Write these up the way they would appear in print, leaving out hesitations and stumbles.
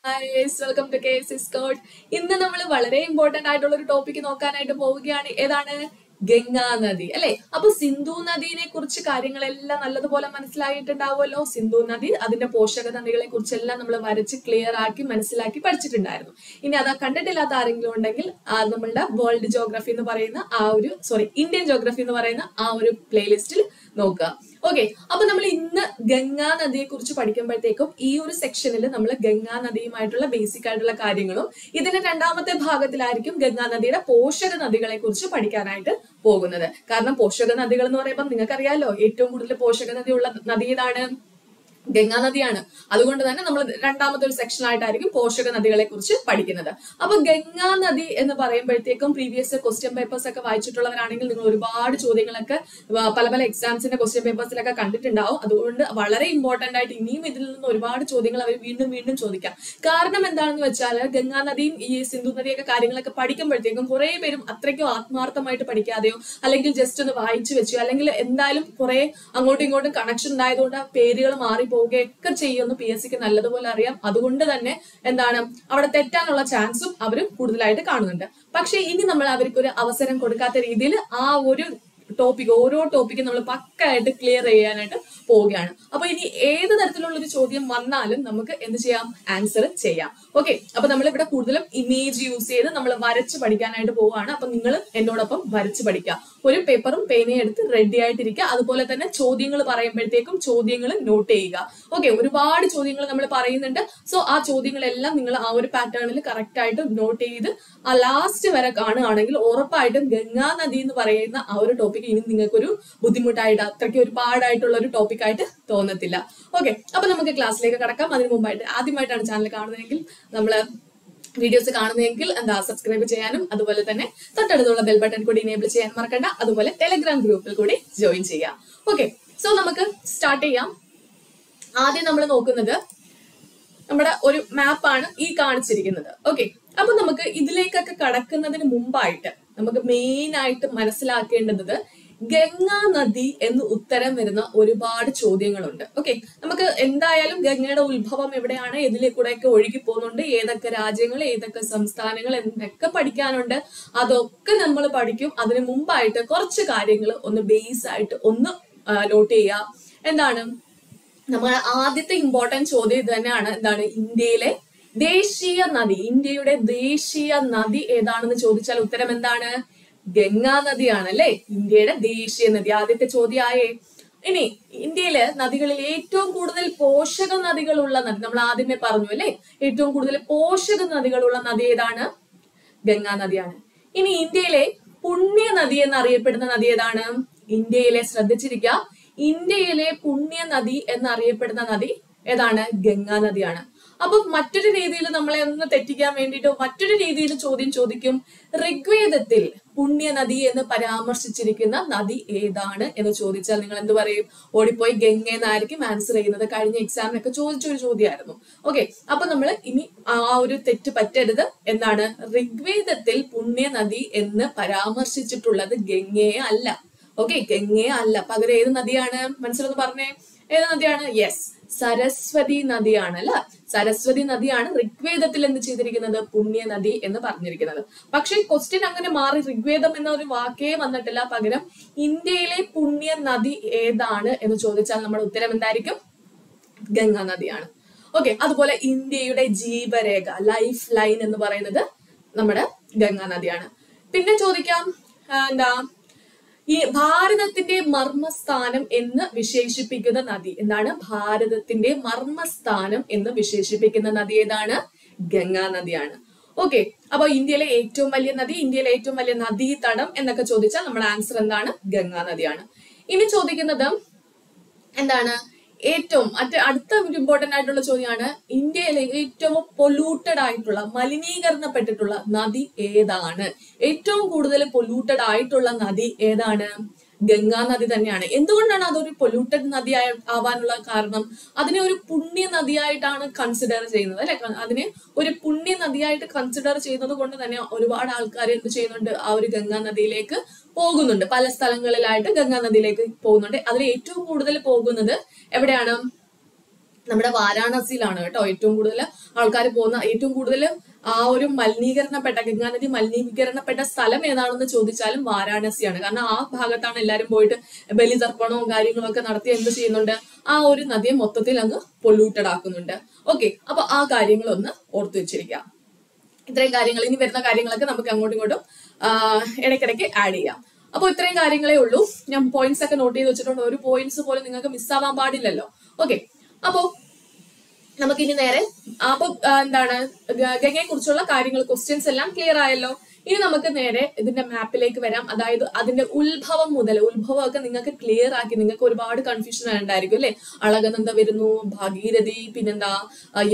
Guys, welcome to KSS Code. ഇന്ന് നമ്മൾ വളരെ ഇമ്പോർട്ടന്റ് ആയിട്ടുള്ള ഒരു ടോപ്പിക് നോക്കാനായിട്ട് പോവുകയാണ്. ഏതാണ്? ഗംഗാ നദി അല്ലെ. അപ്പൊ സിന്ധു നദിയെ കുറിച്ച് കാര്യങ്ങളെല്ലാം നല്ലതുപോലെ മനസ്സിലായിട്ടുണ്ടാവുമല്ലോ. സിന്ധു നദി അതിന്റെ പോഷക നദികളെ കുറിച്ചെല്ലാം നമ്മൾ വരച്ച് ക്ലിയർ ആക്കി മനസ്സിലാക്കി പഠിച്ചിട്ടുണ്ടായിരുന്നു. ഇനി അത് കണ്ടിട്ടില്ലാത്ത ആരെങ്കിലും ഉണ്ടെങ്കിൽ നമ്മളുടെ വേൾഡ് ജോഗ്രഫി എന്ന് പറയുന്ന ഇന്ത്യൻ ജോഗ്രഫി എന്ന് പറയുന്ന ആ ഒരു പ്ലേലിസ്റ്റിൽ നോക്കുക. ഓക്കെ, അപ്പൊ നമ്മൾ ഇന്ന് ഗംഗാ നദിയെ കുറിച്ച് പഠിക്കുമ്പോഴത്തേക്കും ഈ ഒരു സെക്ഷനിൽ നമ്മൾ ഗംഗാ നദിയുമായിട്ടുള്ള ബേസിക് ആയിട്ടുള്ള കാര്യങ്ങളും ഇതിന്റെ രണ്ടാമത്തെ ഭാഗത്തിലായിരിക്കും ഗംഗാ നദിയുടെ പോഷക നദികളെ കുറിച്ച് പഠിക്കാനായിട്ട് പോകുന്നത്. കാരണം പോഷക നദികൾ എന്ന് പറയുമ്പോൾ നിങ്ങൾക്കറിയാലോ, ഏറ്റവും കൂടുതൽ പോഷക നദി ഉള്ള നദി ഏതാണ്? ഗംഗാ നദിയാണ്. അതുകൊണ്ട് തന്നെ നമ്മൾ രണ്ടാമത്തെ ഒരു സെക്ഷൻ ആയിട്ടായിരിക്കും പോഷക നദികളെ കുറിച്ച് പഠിക്കുന്നത്. അപ്പൊ ഗംഗാ നദി എന്ന് പറയുമ്പോഴത്തേക്കും പ്രീവിയസ് ക്വസ്റ്റ്യൻ പേപ്പേഴ്സ് ഒക്കെ വായിച്ചിട്ടുള്ളവരാണെങ്കിൽ നിങ്ങൾ ഒരുപാട് ചോദ്യങ്ങളൊക്കെ പല എക്സാംസിന്റെ ക്വസ്റ്റ്യൻ പേപ്പേഴ്സിലൊക്കെ കണ്ടിട്ടുണ്ടാവും. അതുകൊണ്ട് വളരെ ഇമ്പോർട്ടന്റ് ആയിട്ട് ഇനിയും ഇതിൽ നിന്ന് ഒരുപാട് ചോദ്യങ്ങൾ അവർ വീണ്ടും ചോദിക്കാം. കാരണം എന്താണെന്ന് വെച്ചാൽ ഗംഗാ നദിയും ഈ സിന്ധു നദിയൊക്കെ കാര്യങ്ങളൊക്കെ പഠിക്കുമ്പോഴത്തേക്കും കുറെ പേരും അത്രയ്ക്കും ആത്മാർത്ഥമായിട്ട് പഠിക്കാതെയോ അല്ലെങ്കിൽ ജസ്റ്റ് ഒന്ന് വായിച്ചു വെച്ചോ അല്ലെങ്കിൽ എന്തായാലും കുറെ അങ്ങോട്ടും ഇങ്ങോട്ടും കണക്ഷൻ ഉണ്ടായതുകൊണ്ട് പേരുകൾ മാറി പോവുകയൊക്കെ ചെയ്യുമെന്ന് PSCക്ക് നല്ലതുപോലെ അറിയാം. അതുകൊണ്ട് തന്നെ എന്താണ് അവിടെ തെറ്റാനുള്ള ചാൻസും അവർ കൂടുതലായിട്ട് കാണുന്നുണ്ട്. പക്ഷെ ഇനി നമ്മൾ അവർക്ക് ഒരു അവസരം കൊടുക്കാത്ത രീതിയിൽ ആ ഒരു ഓരോ ടോപ്പിക്കും നമ്മൾ പക്കായിട്ട് ക്ലിയർ ചെയ്യാനായിട്ട് പോവുകയാണ്. അപ്പൊ ഇനി ഏത് തരത്തിലുള്ള ഒരു ചോദ്യം വന്നാലും നമുക്ക് എന്ത് ചെയ്യാം? ആൻസർ ചെയ്യാം. ഓക്കെ, അപ്പൊ നമ്മൾ ഇവിടെ കൂടുതലും ഇമേജ് യൂസ് ചെയ്ത് നമ്മൾ വരച്ച് പഠിക്കാനായിട്ട് പോവുകയാണ്. അപ്പൊ നിങ്ങൾ എന്നോടൊപ്പം വരച്ച് പഠിക്കുക. ഒരു പേപ്പറും പേനയും എടുത്ത് റെഡി ആയിട്ടിരിക്കുക. അതുപോലെ തന്നെ ചോദ്യങ്ങൾ പറയുമ്പോഴത്തേക്കും ചോദ്യങ്ങൾ നോട്ട് ചെയ്യുക. ഓക്കെ, ഒരുപാട് ചോദ്യങ്ങൾ നമ്മൾ പറയുന്നുണ്ട്. സോ ആ ചോദ്യങ്ങളെല്ലാം നിങ്ങൾ ആ ഒരു പാറ്റേണിൽ കറക്റ്റ് ആയിട്ട് നോട്ട് ചെയ്ത് ആ ലാസ്റ്റ് വരെ കാണുകയാണെങ്കിൽ ഉറപ്പായിട്ടും ഗംഗാ നദി എന്ന് പറയുന്ന ആ ഒരു ടോപ്പിക് ഇനി നിങ്ങൾക്കൊരു ബുദ്ധിമുട്ടായിട്ട് അത്രയ്ക്ക് ഒരുപാടായിട്ടുള്ള ഒരു ടോപ്പിക് ആയിട്ട് തോന്നത്തില്ല. ഓക്കെ, അപ്പൊ നമുക്ക് ക്ലാസ്സിലേക്ക് കടക്കാം. അതിന് മുമ്പായിട്ട് ആദ്യമായിട്ടാണ് ചാനൽ കാണുന്നതെങ്കിൽ നമ്മള് വീഡിയോസ് കാണുന്നതെങ്കിൽ സബ്സ്ക്രൈബ് ചെയ്യാനും അതുപോലെ തന്നെ തൊട്ടടുത്തുള്ള ബെൽ ബട്ടൺ കൂടി എനേബിൾ ചെയ്യാൻ മറക്കണ്ട. അതുപോലെ ടെലഗ്രാം ഗ്രൂപ്പിൽ കൂടി ജോയിൻ ചെയ്യാം. ഓക്കെ, സോ നമുക്ക് സ്റ്റാർട്ട് ചെയ്യാം. ആദ്യം നമ്മൾ നോക്കുന്നത് നമ്മുടെ ഒരു മാപ്പാണ് ഈ കാണിച്ചിരിക്കുന്നത്. ഓക്കെ, അപ്പൊ നമുക്ക് ഇതിലേക്കൊക്കെ കടക്കുന്നതിന് മുമ്പായിട്ട് നമുക്ക് മെയിൻ ആയിട്ട് മനസ്സിലാക്കേണ്ടത് ഗംഗാ നദി എന്ന് ഉത്തരം വരുന്ന ഒരുപാട് ചോദ്യങ്ങളുണ്ട്. ഓക്കെ, നമുക്ക് എന്തായാലും ഗംഗയുടെ ഉത്ഭവം എവിടെയാണ്, ഇതിലേക്കൂടെയൊക്കെ ഒഴുകി പോകുന്നുണ്ട്, ഏതൊക്കെ രാജ്യങ്ങൾ ഏതൊക്കെ സംസ്ഥാനങ്ങൾ എന്നൊക്കെ പഠിക്കാനുണ്ട്. അതൊക്കെ നമ്മൾ പഠിക്കും. അതിനു മുമ്പായിട്ട് കുറച്ച് കാര്യങ്ങൾ ഒന്ന് ബേസ് ആയിട്ട് ഒന്ന് നോട്ട് ചെയ്യുക. എന്താണ് നമ്മുടെ ആദ്യത്തെ ഇമ്പോർട്ടന്റ് ചോദ്യം ഇത് തന്നെയാണ്. എന്താണ് ഇന്ത്യയിലെ ദേശീയ നദി? ഇന്ത്യയുടെ ദേശീയ നദി ഏതാണെന്ന് ചോദിച്ചാൽ ഉത്തരം എന്താണ്? ഗംഗാ നദിയാണ് അല്ലെ. ഇന്ത്യയുടെ ദേശീയ നദി ആദ്യത്തെ ചോദ്യമായേ. ഇനി ഇന്ത്യയിലെ നദികളിൽ ഏറ്റവും കൂടുതൽ പോഷക നദികളുള്ള നദി നമ്മൾ ആദ്യമേ പറഞ്ഞു അല്ലെ. ഏറ്റവും കൂടുതൽ പോഷക നദികളുള്ള നദി ഏതാണ്? ഗംഗാ നദിയാണ്. ഇനി ഇന്ത്യയിലെ പുണ്യ നദി എന്നറിയപ്പെടുന്ന നദി ഏതാണ്? ഇന്ത്യയിലെ, ശ്രദ്ധിച്ചിരിക്കുക, ഇന്ത്യയിലെ പുണ്യ നദി എന്നറിയപ്പെടുന്ന നദി ഏതാണ്? ഗംഗാ നദിയാണ്. അപ്പൊ മറ്റൊരു രീതിയിൽ നമ്മളെ ഒന്ന് തെറ്റിക്കാൻ വേണ്ടിയിട്ട് മറ്റൊരു രീതിയിൽ ചോദ്യം ചോദിക്കും. ഋഗ്വേദത്തിൽ പുണ്യ നദി എന്ന് പരാമർശിച്ചിരിക്കുന്ന നദി ഏതാണ് എന്ന് ചോദിച്ചാൽ നിങ്ങൾ എന്ത് പറയും? ഓടിപ്പോയി ഗംഗ എന്നായിരിക്കും ആൻസർ ചെയ്യുന്നത്. കഴിഞ്ഞ എക്സാമിനൊക്കെ ചോദിച്ചൊരു ചോദ്യമായിരുന്നു. ഓക്കെ, അപ്പൊ നമ്മൾ ഇനി ആ ഒരു തെറ്റ് പറ്റരുത്. എന്താണ്? ഋഗ്വേദത്തിൽ പുണ്യ നദി എന്ന് പരാമർശിച്ചിട്ടുള്ളത് ഗംഗയെ അല്ല. ഓക്കെ, ഗംഗയെ അല്ല. പകരം ഏത് നദിയാണ്? മനസ്സിലൊന്ന് പറഞ്ഞേ, ഏത് നദിയാണ്? യെസ്, സരസ്വതി നദിയാണ് അല്ല. സരസ്വതി നദിയാണ് ഋഗ്വേദത്തിൽ എന്ത് ചെയ്തിരിക്കുന്നത്? പുണ്യ നദി എന്ന് പറഞ്ഞിരിക്കുന്നത്. പക്ഷെ ക്വസ്റ്റ്യൻ അങ്ങനെ മാറി ഋഗ്വേദം എന്ന ഒരു വാക്കേ വന്നിട്ടില്ല. പകരം ഇന്ത്യയിലെ പുണ്യ നദി ഏതാണ് എന്ന് ചോദിച്ചാൽ നമ്മുടെ ഉത്തരം എന്തായിരിക്കും? ഗംഗാ നദിയാണ്. ഓക്കെ, അതുപോലെ ഇന്ത്യയുടെ ജീവരേഖ, ലൈഫ് ലൈൻ എന്ന് പറയുന്നത് നമ്മുടെ ഗംഗാ നദിയാണ്. പിന്നെ ചോദിക്കാം ഈ ഭാരതത്തിന്റെ മർമ്മസ്ഥാനം എന്ന് വിശേഷിപ്പിക്കുന്ന നദി എന്താണ്? ഭാരതത്തിന്റെ മർമ്മസ്ഥാനം എന്ന് വിശേഷിപ്പിക്കുന്ന നദി ഏതാണ്? ഗംഗാ നദിയാണ്. ഓക്കെ, അപ്പൊ ഇന്ത്യയിലെ ഏറ്റവും വലിയ നദി, ഇന്ത്യയിലെ ഏറ്റവും വലിയ നദീതടം എന്നൊക്കെ ചോദിച്ചാൽ നമ്മുടെ ആൻസർ എന്താണ്? ഗംഗാ നദിയാണ്. ഇനി ചോദിക്കുന്നത് എന്താണ്? അടുത്ത ഒരു ഇമ്പോർട്ടന്റ് ആയിട്ടുള്ള ചോദ്യമാണ്, ഇന്ത്യയിലെ ഏറ്റവും പൊല്യൂട്ടഡ് ആയിട്ടുള്ള, മലിനീകരണപ്പെട്ടിട്ടുള്ള നദി ഏതാണ്? ഏറ്റവും കൂടുതൽ പൊല്യൂട്ടഡ് ആയിട്ടുള്ള നദി ഏതാണ്? ഗംഗാ നദി തന്നെയാണ്. എന്തുകൊണ്ടാണ് അതൊരു പൊല്യൂട്ടഡ് നദി ആവാനുള്ള കാരണം? അതിനെ ഒരു പുണ്യ നദിയായിട്ടാണ് കൺസിഡർ ചെയ്യുന്നത് അല്ലെ. അതിനെ ഒരു പുണ്യ നദിയായിട്ട് കൺസിഡർ ചെയ്യുന്നത് കൊണ്ട് തന്നെ ഒരുപാട് ആൾക്കാർ എന്ത് ചെയ്യുന്നുണ്ട്? ആ ഒരു ഗംഗാ നദിയിലേക്ക് പോകുന്നുണ്ട്. പല സ്ഥലങ്ങളിലായിട്ട് ഗംഗാ നദിയിലേക്ക് പോകുന്നുണ്ട്. അതിൽ ഏറ്റവും കൂടുതൽ പോകുന്നത് എവിടെയാണ്? നമ്മുടെ വാരാണസിയിലാണ് കേട്ടോ ഏറ്റവും കൂടുതൽ ആൾക്കാർ പോകുന്ന, ഏറ്റവും കൂടുതൽ ആ ഒരു മലിനീകരണപ്പെട്ട ഗംഗാനദി മലിനീകരണപ്പെട്ട സ്ഥലം ഏതാണെന്ന് ചോദിച്ചാലും വാരാണസിയാണ്. കാരണം ആ ഭാഗത്താണ് എല്ലാവരും പോയിട്ട് ബലിതർപ്പണവും കാര്യങ്ങളും ഒക്കെ നടത്തി എന്ത് ചെയ്യുന്നുണ്ട്, ആ ഒരു നദിയെ മൊത്തത്തിൽ അങ്ങ് പൊല്യൂട്ടഡ് ആക്കുന്നുണ്ട്. ഓക്കെ, അപ്പൊ ആ കാര്യങ്ങളൊന്ന് ഓർത്തു വെച്ചിരിക്കാം. ഇത്രയും കാര്യങ്ങൾ, ഇനി വരുന്ന കാര്യങ്ങളൊക്കെ നമുക്ക് അങ്ങോട്ടും ഇങ്ങോട്ടും ഇടയ്ക്കിടയ്ക്ക് ആഡ് ചെയ്യാം. അപ്പൊ ഇത്രയും കാര്യങ്ങളേ ഉള്ളൂ. ഞാൻ പോയിന്റ്സ് ഒക്കെ നോട്ട് ചെയ്ത് വെച്ചിട്ടുണ്ട്. ഒരു പോയിന്റ്സ് പോലും നിങ്ങൾക്ക് മിസ്സാവാൻ പാടില്ലല്ലോ. ഓക്കെ, അപ്പോ നമുക്കിനി നേരെ അപ്പൊ എന്താണ് ഗംഗയെ കുറിച്ചുള്ള കാര്യങ്ങൾ, ക്വസ്റ്റ്യൻസ് എല്ലാം ക്ലിയർ ആയല്ലോ. ഇനി നമുക്ക് നേരെ ഇതിന്റെ മാപ്പിലേക്ക് വരാം. അതായത് അതിന്റെ ഉത്ഭവം മുതൽ, ഉത്ഭവമൊക്കെ നിങ്ങൾക്ക് ക്ലിയർ ആക്കി, നിങ്ങൾക്ക് ഒരുപാട് കൺഫ്യൂഷൻ ഉണ്ടായിരിക്കും അല്ലെ. അളകനന്ദ വരുന്നു, ഭാഗീരഥി, പിന്നെന്താ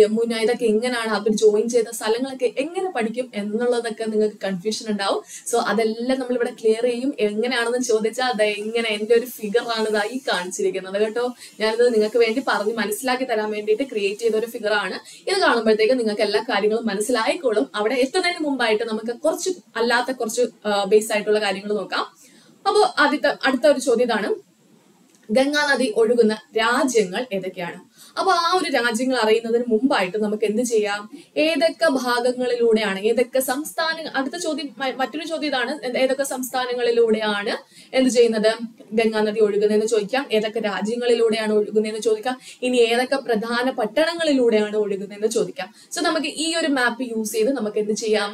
യമുന, ഇതൊക്കെ എങ്ങനെയാണ് അവർ ജോയിൻ ചെയ്ത സ്ഥലങ്ങളൊക്കെ എങ്ങനെ പഠിക്കും എന്നുള്ളതൊക്കെ നിങ്ങൾക്ക് കൺഫ്യൂഷൻ ഉണ്ടാവും. സോ അതെല്ലാം നമ്മൾ ഇവിടെ ക്ലിയർ ചെയ്യും. എങ്ങനെയാണെന്ന് ചോദിച്ചാൽ അത് എങ്ങനെ, എന്റെ ഒരു ഫിഗർ ആണ് ഇതായി കാണിച്ചിരിക്കുന്നത് കേട്ടോ. ഞാനിത് നിങ്ങൾക്ക് വേണ്ടി പറഞ്ഞ് മനസ്സിലാക്കി തരാൻ വേണ്ടിയിട്ട് ക്രിയേറ്റ് ചെയ്ത ഒരു ഫിഗർ ആണ്. ഇത് കാണുമ്പോഴത്തേക്ക് നിങ്ങൾക്ക് എല്ലാ കാര്യങ്ങളും മനസ്സിലായിക്കോളും. അവിടെ എത്തുന്നതിന് മുമ്പായിട്ട് നമുക്ക് കുറച്ച് ബേസ് ആയിട്ടുള്ള കാര്യങ്ങൾ നോക്കാം. അപ്പോ അടുത്ത ഒരു ചോദ്യം ഇതാണ്, ഗംഗാ നദി ഒഴുകുന്ന രാജ്യങ്ങൾ ഏതൊക്കെയാണ്? അപ്പൊ ആ ഒരു രാജ്യങ്ങൾ അറിയുന്നതിന് മുമ്പായിട്ട് നമുക്ക് എന്ത് ചെയ്യാം, ഏതൊക്കെ ഭാഗങ്ങളിലൂടെയാണ്, ഏതൊക്കെ സംസ്ഥാനങ്ങൾ, അടുത്ത ചോദ്യം, മറ്റൊരു ചോദ്യം ഇതാണ്, ഏതൊക്കെ സംസ്ഥാനങ്ങളിലൂടെയാണ് എന്ത് ചെയ്യുന്നത്, ഗംഗാ നദി ഒഴുകുന്നതെന്ന് ചോദിക്കാം. ഏതൊക്കെ രാജ്യങ്ങളിലൂടെയാണ് ഒഴുകുന്നതെന്ന് ചോദിക്കാം. ഇനി ഏതൊക്കെ പ്രധാന പട്ടണങ്ങളിലൂടെയാണ് ഒഴുകുന്നതെന്ന് ചോദിക്കാം. സോ നമുക്ക് ഈ ഒരു മാപ്പ് യൂസ് ചെയ്ത് നമുക്ക് എന്ത് ചെയ്യാം,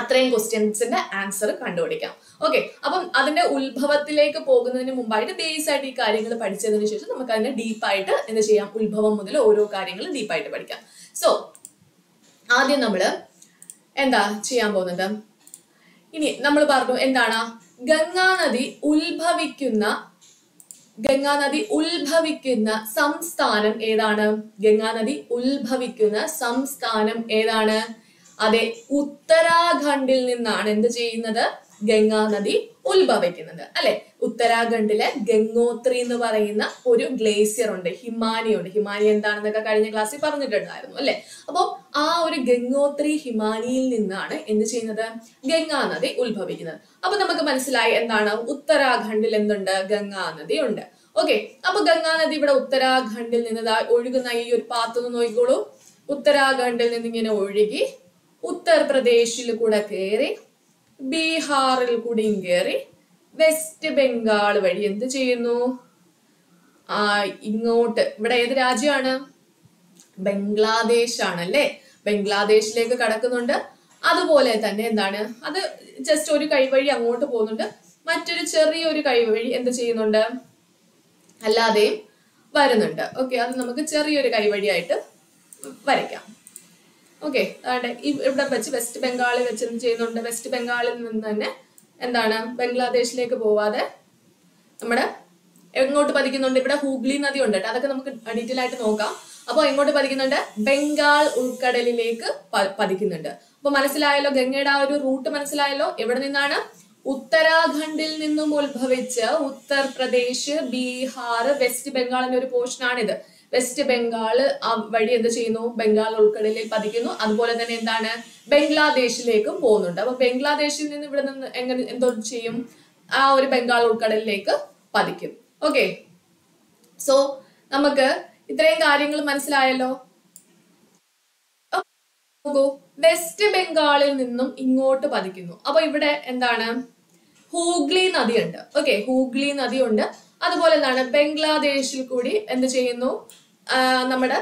അത്രയും ക്വസ്റ്റ്യൻസിന്റെ ആൻസർ കണ്ടുപിടിക്കാം. ഓക്കെ, അപ്പം അതിന്റെ ഉത്ഭവത്തിലേക്ക് പോകുന്നതിന് മുമ്പായിട്ട് ബേസ് ആയിട്ട് ഈ കാര്യങ്ങൾ പഠിച്ചതിന് ശേഷം നമുക്ക് അതിനെ ഡീപ്പായിട്ട് എന്ത് ചെയ്യാം, ഉത്ഭവം മുതൽ ഓരോ കാര്യങ്ങളും ഡീപ്പായിട്ട് പഠിക്കാം. സോ ആദ്യം നമ്മള് എന്താ ചെയ്യാൻ പോകുന്നത്, ഇനി നമ്മൾ പറഞ്ഞു എന്താണ്, ഗംഗാനദി ഉത്ഭവിക്കുന്ന സംസ്ഥാനം ഏതാണ്? ഗംഗാനദി ഉത്ഭവിക്കുന്ന സംസ്ഥാനം ഏതാണ്? അതെ, ഉത്തരാഖണ്ഡിൽ നിന്നാണ് എന്ത് ചെയ്യുന്നത്, ഗംഗാ നദി ഉത്ഭവിക്കുന്നത് അല്ലെ. ഉത്തരാഖണ്ഡിലെ ഗംഗോത്രി എന്ന് പറയുന്ന ഒരു ഗ്ലേസിയർ ഉണ്ട്, ഹിമാനി ഉണ്ട്. ഹിമാനി എന്താണെന്നൊക്കെ കഴിഞ്ഞ ക്ലാസ്സിൽ പറഞ്ഞിട്ടുണ്ടായിരുന്നു അല്ലെ. അപ്പൊ ആ ഒരു ഗംഗോത്രി ഹിമാനിയിൽ നിന്നാണ് എന്ത് ചെയ്യുന്നത്, ഗംഗാ നദി ഉത്ഭവിക്കുന്നത്. അപ്പൊ നമുക്ക് മനസ്സിലായി എന്താണ്, ഉത്തരാഖണ്ഡിൽ എന്തുണ്ട്, ഗംഗാ നദി ഉണ്ട്. ഓക്കെ, അപ്പൊ ഗംഗാ നദി ഇവിടെ ഉത്തരാഖണ്ഡിൽ നിന്ന് ഒഴുകുന്ന ഈ ഒരു പാത്തൊന്ന് നോക്കിക്കോളൂ. ഉത്തരാഖണ്ഡിൽ നിന്ന് ഇങ്ങനെ ഒഴുകി ഉത്തർപ്രദേശിൽ കൂടെ കയറി ബീഹാറിൽ കൂടിയും കയറി വെസ്റ്റ് ബംഗാൾ വഴി എന്ത് ചെയ്യുന്നു, ഇങ്ങോട്ട് ഇവിടെ ഏത് രാജ്യമാണ്, ബംഗ്ലാദേശ് ആണ് അല്ലെ. ബംഗ്ലാദേശിലേക്ക് കടക്കുന്നുണ്ട്. അതുപോലെ തന്നെ എന്താണ്, അത് ജസ്റ്റ് ഒരു കൈവഴി അങ്ങോട്ട് പോകുന്നുണ്ട്, മറ്റൊരു ചെറിയൊരു കൈവഴി എന്ത് ചെയ്യുന്നുണ്ട്, അല്ലാതെയും വരുന്നുണ്ട്. ഓക്കെ, അത് നമുക്ക് ചെറിയൊരു കൈവഴിയായിട്ട് വരയ്ക്കാം. ഓക്കെ, ഇവിടെ വെച്ച് വെസ്റ്റ് ബംഗാളിൽ വെച്ച് എന്ത് ചെയ്യുന്നുണ്ട്, വെസ്റ്റ് ബംഗാളിൽ നിന്ന് തന്നെ എന്താണ് ബംഗ്ലാദേശിലേക്ക് പോവാതെ നമ്മുടെ എങ്ങോട്ട് പതിക്കുന്നുണ്ട്, ഇവിടെ ഹൂഗ്ലി നദി ഉണ്ട് കേട്ടോ, അതൊക്കെ നമുക്ക് ഡീറ്റെയിൽ ആയിട്ട് നോക്കാം. അപ്പൊ എങ്ങോട്ട് പതിക്കുന്നുണ്ട്, ബംഗാൾ ഉൾക്കടലിലേക്ക് പതിക്കുന്നുണ്ട്. അപ്പൊ മനസ്സിലായല്ലോ, ഗംഗയുടെ ആ ഒരു റൂട്ട് മനസ്സിലായല്ലോ. എവിടെ നിന്നാണ്, ഉത്തരാഖണ്ഡിൽ നിന്നും ഉത്ഭവിച്ച് ഉത്തർപ്രദേശ്, ബീഹാർ, വെസ്റ്റ് ബംഗാളിന്റെ ഒരു പോർഷൻ ആണിത്. വെസ്റ്റ് ബംഗാൾ വഴി എന്ത് ചെയ്യുന്നു, ബംഗാൾ ഉൾക്കടലിൽ പതിക്കുന്നു. അതുപോലെ തന്നെ എന്താണ്, ബംഗ്ലാദേശിലേക്കും പോകുന്നുണ്ട്. അപ്പൊ ബംഗ്ലാദേശിൽ നിന്ന് ഇവിടെ നിന്ന് എന്തോ ചെയ്യും, ആ ഒരു ബംഗാൾ ഉൾക്കടലിലേക്ക് പതിക്കും. ഓക്കെ, സോ നമുക്ക് ഇത്രയും കാര്യങ്ങൾ മനസ്സിലായല്ലോ. നോക്കൂ, വെസ്റ്റ് ബംഗാളിൽ നിന്നും ഇങ്ങോട്ട് പതിക്കുന്നു. അപ്പൊ ഇവിടെ എന്താണ്, ഹൂഗ്ലി നദിയുണ്ട്. ഓക്കെ, ഹൂഗ്ലി നദിയുണ്ട്. അതുപോലെ എന്താണ്, ബംഗ്ലാദേശിൽ കൂടി എന്ത് ചെയ്യുന്നു, നമ്മുടെ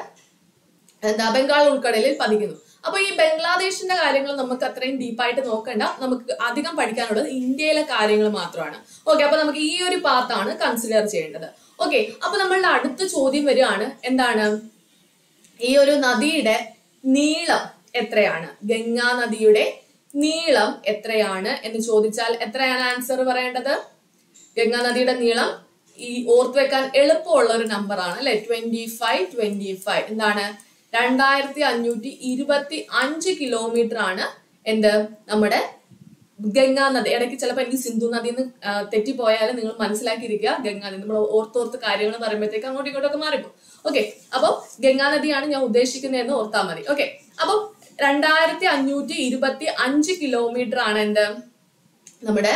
ബംഗാൾ ഉൾക്കടലിൽ പതിക്കുന്നു. അപ്പൊ ഈ ബംഗ്ലാദേശിന്റെ കാര്യങ്ങൾ നമുക്ക് അത്രയും ഡീപ്പായിട്ട് നോക്കണ്ട. നമുക്ക് അധികം പഠിക്കാനുള്ളത് ഇന്ത്യയിലെ കാര്യങ്ങൾ മാത്രമാണ്. ഓക്കെ, അപ്പൊ നമുക്ക് ഈ ഒരു പാത്താണ് കൺസിഡർ ചെയ്യേണ്ടത്. ഓക്കെ, അപ്പൊ നമ്മളുടെ അടുത്ത ചോദ്യം വരികയാണ്, എന്താണ്, ഈ ഒരു നദിയുടെ നീളം എത്രയാണ്, ഗംഗാ നദിയുടെ നീളം എത്രയാണ് എന്ന് ചോദിച്ചാൽ എത്രയാണ് ആൻസർ പറയേണ്ടത്? ഗംഗാ നദിയുടെ നീളം ഈ ഓർത്ത് വെക്കാൻ എളുപ്പമുള്ള ഒരു നമ്പർ ആണ് അല്ലെ, 25 എന്താണ്, 2525 കിലോമീറ്റർ ആണ് എന്ത്, നമ്മുടെ ഗംഗാ നദി. ഇടയ്ക്ക് ചിലപ്പോൾ എനിക്ക് സിന്ധു നദി എന്ന് തെറ്റിപ്പോയാലും നിങ്ങൾ മനസ്സിലാക്കിയിരിക്കുക, ഗംഗാ നദി. നമ്മൾ ഓർത്തോർത്ത് കാര്യങ്ങൾ പറയുമ്പോഴത്തേക്ക് അങ്ങോട്ടും ഇങ്ങോട്ടൊക്കെ മാറിപ്പോ. ഓക്കെ, അപ്പൊ ഗംഗാ നദിയാണ് ഞാൻ ഉദ്ദേശിക്കുന്നതെന്ന് ഓർത്താൽ മതി. ഓക്കെ, അപ്പൊ 2525 കിലോമീറ്റർ ആണ് എന്ത്, നമ്മുടെ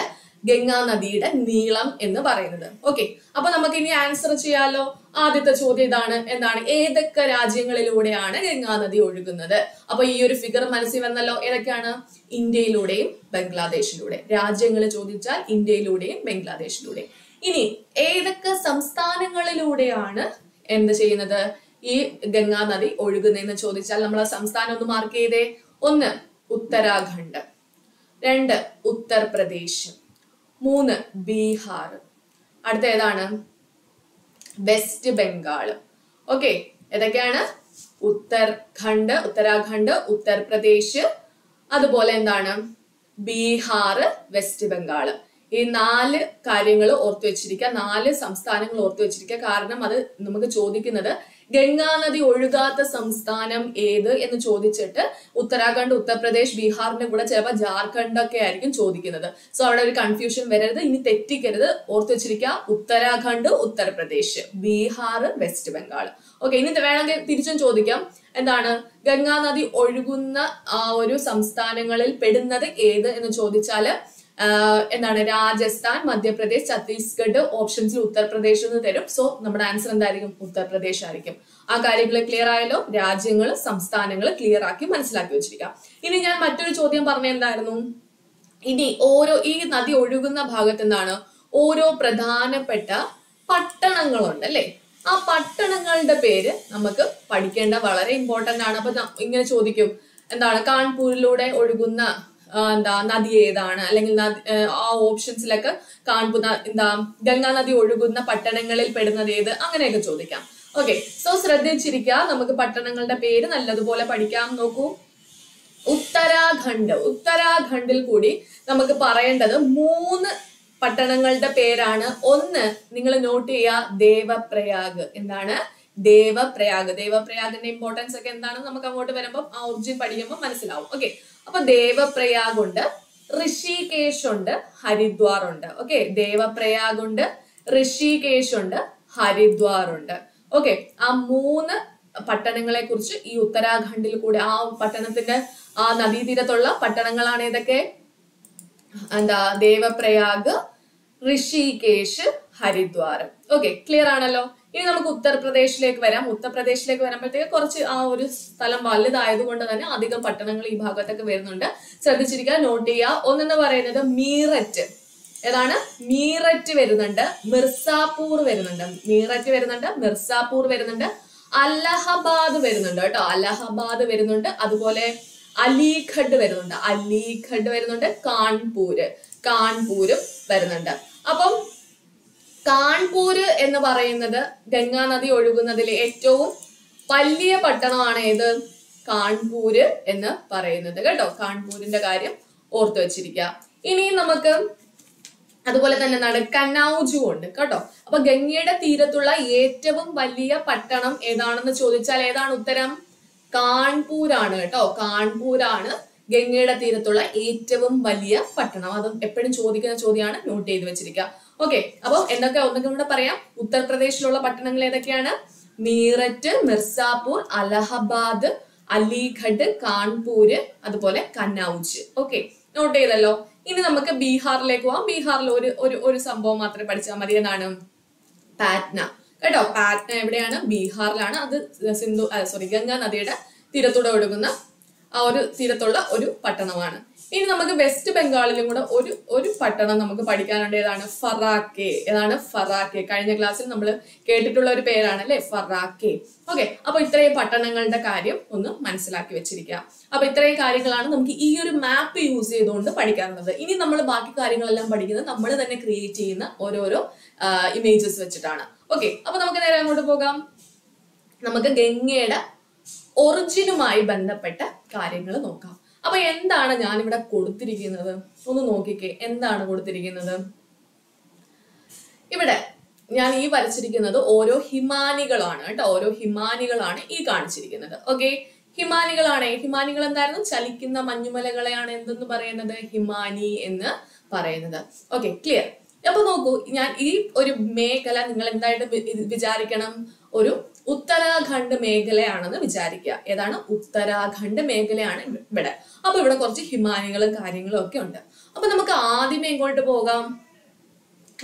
ഗംഗാ നദിയുടെ നീളം എന്ന് പറയുന്നത്. ഓക്കെ, അപ്പൊ നമുക്ക് ഇനി ആൻസർ ചെയ്യാലോ. ആദ്യത്തെ ചോദ്യം ഇതാണ്, എന്താണ്, ഏതൊക്കെ രാജ്യങ്ങളിലൂടെയാണ് ഗംഗാ നദി ഒഴുകുന്നത്? അപ്പൊ ഈ ഒരു ഫിഗർ മനസ്സിൽ വന്നല്ലോ. ഏതൊക്കെയാണ്? ഇന്ത്യയിലൂടെയും ബംഗ്ലാദേശിലൂടെയും. രാജ്യങ്ങൾ ചോദിച്ചാൽ ഇന്ത്യയിലൂടെയും ബംഗ്ലാദേശിലൂടെയും. ഇനി ഏതൊക്കെ സംസ്ഥാനങ്ങളിലൂടെയാണ് എന്ത് ചെയ്യുന്നത്, ഈ ഗംഗാ നദി ഒഴുകുന്നതെന്ന് ചോദിച്ചാൽ നമ്മൾ ആ സംസ്ഥാനം ഒന്ന് മാർക്ക് ചെയ്തേ. 1 ഉത്തരാഖണ്ഡ്, 2 ഉത്തർപ്രദേശ്, 3 ബീഹാർ, അടുത്ത ഏതാണ്? വെസ്റ്റ് ബംഗാൾ. ഓക്കെ, ഏതൊക്കെയാണ്? ഉത്തരാഖണ്ഡ്, ഉത്തർപ്രദേശ്, അതുപോലെ എന്താണ്, ബീഹാർ, വെസ്റ്റ് ബംഗാൾ. ഈ 4 കാര്യങ്ങൾ ഓർത്തു വെച്ചിരിക്കുക, 4 സംസ്ഥാനങ്ങൾ ഓർത്തു വെച്ചിരിക്കുക. കാരണം അത് നമുക്ക് ചോദിക്കുന്നത് ഗംഗാ നദി ഒഴുകാത്ത സംസ്ഥാനം ഏത് എന്ന് ചോദിച്ചിട്ട് ഉത്തരാഖണ്ഡ്, ഉത്തർപ്രദേശ്, ബീഹാറിന്റെ കൂടെ ചിലപ്പോൾ ജാർഖണ്ഡ് ഒക്കെ ആയിരിക്കും ചോദിക്കുന്നത്. സോ അവിടെ ഒരു കൺഫ്യൂഷൻ വരരുത്, ഇനി തെറ്റിക്കരുത്. ഓർത്തു വെച്ചിരിക്കുക, ഉത്തരാഖണ്ഡ്, ഉത്തർപ്രദേശ്, ബീഹാർ, വെസ്റ്റ് ബംഗാൾ. ഓക്കെ, ഇനി വേണമെങ്കിൽ തിരിച്ചും ചോദിക്കാം, എന്താണ്, ഗംഗാ നദി ഒഴുകുന്ന ആ ഒരു സംസ്ഥാനങ്ങളിൽ പെടുന്നത് ഏത് എന്ന് ചോദിച്ചാല് എന്താണ്, രാജസ്ഥാൻ, മധ്യപ്രദേശ്, ഛത്തീസ്ഗഡ്, ഓപ്ഷൻസിൽ ഉത്തർപ്രദേശ് എന്ന് തരും. സോ നമ്മുടെ ആൻസർ എന്തായിരിക്കും? ഉത്തർപ്രദേശ് ആയിരിക്കും. ആ കാര്യങ്ങൾ ക്ലിയർ ആയല്ലോ. രാജ്യങ്ങൾ, സംസ്ഥാനങ്ങൾ ക്ലിയർ ആക്കി മനസ്സിലാക്കി വെച്ചിരിക്കാം. ഇനി ഞാൻ മറ്റൊരു ചോദ്യം പറഞ്ഞ എന്തായിരുന്നു, ഇനി ഈ നദി ഒഴുകുന്ന ഭാഗത്ത് എന്താണ്, ഓരോ പ്രധാനപ്പെട്ട പട്ടണങ്ങളുണ്ട് അല്ലെ? ആ പട്ടണങ്ങളുടെ പേര് നമുക്ക് പഠിക്കേണ്ട വളരെ ഇമ്പോർട്ടന്റ് ആണ്. അപ്പൊ ഇങ്ങനെ ചോദിക്കും, എന്താണ്, കാൺപൂരിലൂടെ ഒഴുകുന്ന നദി ഏതാണ്, അല്ലെങ്കിൽ ആ ഓപ്ഷൻസിലൊക്കെ ഗംഗാ നദി ഒഴുകുന്ന പട്ടണങ്ങളിൽ പെടുന്നത് ഏത്, അങ്ങനെയൊക്കെ ചോദിക്കാം. ഓക്കെ, സോ ശ്രദ്ധിച്ചിരിക്കുക, നമുക്ക് പട്ടണങ്ങളുടെ പേര് നല്ലതുപോലെ പഠിക്കാം. നോക്കൂ, ഉത്തരാഖണ്ഡിൽ കൂടി നമുക്ക് പറയേണ്ടത് 3 പട്ടണങ്ങളുടെ പേരാണ്. 1 നിങ്ങൾ നോട്ട് ചെയ്യുക, ദേവപ്രയാഗ്. എന്താണ്? ദേവപ്രയാഗിന്റെ ഇമ്പോർട്ടൻസ് ഒക്കെ എന്താണെന്ന് നമുക്ക് അങ്ങോട്ട് വരുമ്പോൾ ആ ഒറിജിൻ പഠിക്കുമ്പോൾ മനസ്സിലാവും. ഓക്കെ, അപ്പൊ ദേവപ്രയാഗ് ഉണ്ട്, ഋഷികേശ് ഉണ്ട്, ഹരിദ്വാർ ഉണ്ട്. ഓക്കെ, ദേവപ്രയാഗ് ഉണ്ട്, ഋഷികേശ് ഉണ്ട്, ഹരിദ്വാർ ഉണ്ട്. ഓക്കെ, ആ 3 പട്ടണങ്ങളെ കുറിച്ച് ഈ ഉത്തരാഖണ്ഡിൽ കൂടെ, ആ പട്ടണത്തിന്റെ ആ നദീതീരത്തുള്ള പട്ടണങ്ങളാണ് ഏതൊക്കെ? ദേവപ്രയാഗ്, ഋഷികേശ്, ഹരിദ്വാർ. ഓക്കെ, ക്ലിയർ ആണല്ലോ. ഇനി നമുക്ക് ഉത്തർപ്രദേശിലേക്ക് വരാം. ഉത്തർപ്രദേശിലേക്ക് വരുമ്പോഴത്തേക്ക് കുറച്ച് ആ ഒരു സ്ഥലം വലുതായതുകൊണ്ട് തന്നെ അധികം പട്ടണങ്ങൾ ഈ ഭാഗത്തൊക്കെ വരുന്നുണ്ട്. ശ്രദ്ധിച്ചിരിക്കുക, നോട്ട് ചെയ്യുക. ഒന്നെന്ന് പറയുന്നത് മീററ്റ്. ഏതാണ്? മീററ്റ് വരുന്നുണ്ട്, മിർസാപൂർ വരുന്നുണ്ട്, മിർസാപൂർ വരുന്നുണ്ട്, അലഹബാദ് വരുന്നുണ്ട് കേട്ടോ, അലഹബാദ് വരുന്നുണ്ട്, അതുപോലെ അലിഗഡ് വരുന്നുണ്ട്, കാൺപൂരും വരുന്നുണ്ട്. അപ്പം കാൺപൂര് എന്ന് പറയുന്നത് ഗംഗാ നദി ഒഴുകുന്നതിൽ ഏറ്റവും വലിയ പട്ടണമാണ് ഏത്? കാൺപൂര് എന്ന് പറയുന്നത് കേട്ടോ. കാൺപൂരിന്റെ കാര്യം ഓർത്തു വെച്ചിരിക്കുക. ഇനി നമുക്ക് അതുപോലെ തന്നെ കനൌജു ഉണ്ട് കേട്ടോ. അപ്പൊ ഗംഗയുടെ തീരത്തുള്ള ഏറ്റവും വലിയ പട്ടണം ഏതാണെന്ന് ചോദിച്ചാൽ ഏതാണ് ഉത്തരം? കാൺപൂരാണ് കേട്ടോ. കാൺപൂരാണ് ഗംഗയുടെ തീരത്തുള്ള ഏറ്റവും വലിയ പട്ടണം. അതും എപ്പോഴും ചോദിക്കുന്ന ചോദ്യമാണ്, നോട്ട് ചെയ്ത് വെച്ചിരിക്കുക. ഓക്കെ, അപ്പൊ ഒന്നൊക്കെ കൂടെ പറയാം. ഉത്തർപ്രദേശിലുള്ള പട്ടണങ്ങൾ ഏതൊക്കെയാണ്? മീററ്റ്, മിർസാപൂർ, അലഹബാദ്, അലിഗഡ്, കാൺപൂര്, അതുപോലെ കനൌജ്. ഓക്കെ, നോട്ട് ചെയ്തല്ലോ. ഇനി നമുക്ക് ബീഹാറിലേക്ക് പോവാം. ബീഹാറിൽ ഒരു സംഭവം മാത്രമേ പഠിച്ചാൽ മതി. എന്താണ്? പാറ്റ്ന കേട്ടോ. പാറ്റ്ന എവിടെയാണ്? ബീഹാറിലാണ്. അത് ഗംഗാ നദിയുടെ തീരത്തൂടെ ഒഴുകുന്ന ആ ഒരു തീരത്തുള്ള ഒരു പട്ടണമാണ്. ഇനി നമുക്ക് വെസ്റ്റ് ബംഗാളിലും കൂടെ ഒരു പട്ടണം നമുക്ക് പഠിക്കാനുണ്ട്. ഏതാണ്? ഫറാക്കെ. ഏതാണ്? ഫറാക്കെ. കഴിഞ്ഞ ക്ലാസ്സിൽ നമ്മൾ കേട്ടിട്ടുള്ള ഒരു പേരാണ് അല്ലെ, ഫറാക്കെ. ഓക്കെ, അപ്പൊ ഇത്രയും പട്ടണങ്ങളുടെ കാര്യം ഒന്ന് മനസ്സിലാക്കി വെച്ചിരിക്കുക. അപ്പൊ ഇത്രയും കാര്യങ്ങളാണ് നമുക്ക് ഈ ഒരു മാപ്പ് യൂസ് ചെയ്തുകൊണ്ട് പഠിക്കാനുള്ളത്. ഇനി നമ്മൾ ബാക്കി കാര്യങ്ങളെല്ലാം പഠിക്കുന്നത് നമ്മൾ തന്നെ ക്രിയേറ്റ് ചെയ്യുന്ന ഓരോരോ ഇമേജസ് വെച്ചിട്ടാണ്. ഓക്കെ, അപ്പൊ നമുക്ക് നേരെ അങ്ങോട്ട് പോകാം. നമുക്ക് ഗംഗയുടെ ഒറിജിനുമായി ബന്ധപ്പെട്ട കാര്യങ്ങൾ നോക്കാം. അപ്പൊ എന്താണ് ഞാനിവിടെ കൊടുത്തിരിക്കുന്നത്? ഒന്ന് നോക്കിക്കേ, എന്താണ് കൊടുത്തിരിക്കുന്നത്? ഇവിടെ ഞാൻ ഈ വരച്ചിരിക്കുന്നത് ഓരോ ഹിമാനികളാണ് കേട്ടോ. ഓരോ ഹിമാനികളാണ് ഈ കാണിച്ചിരിക്കുന്നത്. ഓക്കെ, ഹിമാനികളാണ്. ഹിമാനികൾ എന്തായിരുന്നു? ചലിക്കുന്ന മഞ്ഞുമലകളെയാണ് എന്തെന്ന് പറയുന്നത്? ഹിമാനി എന്ന് പറയുന്നത്. Okay, clear. അപ്പൊ നോക്കൂ, ഞാൻ ഈ ഒരു മേഖല നിങ്ങൾ എന്തായിട്ട് വിചാരിക്കണം? ഒരു ഉത്തരാഖണ്ഡ് മേഖലയാണെന്ന് വിചാരിക്കുക. ഏതാണ്? ഉത്തരാഖണ്ഡ് മേഖലയാണ് ഇവിടെ. അപ്പൊ ഇവിടെ കുറച്ച് ഹിമാനികളും കാര്യങ്ങളും ഒക്കെ ഉണ്ട്. അപ്പൊ നമുക്ക് ആദ്യമേ ഇങ്ങോട്ട് പോകാം.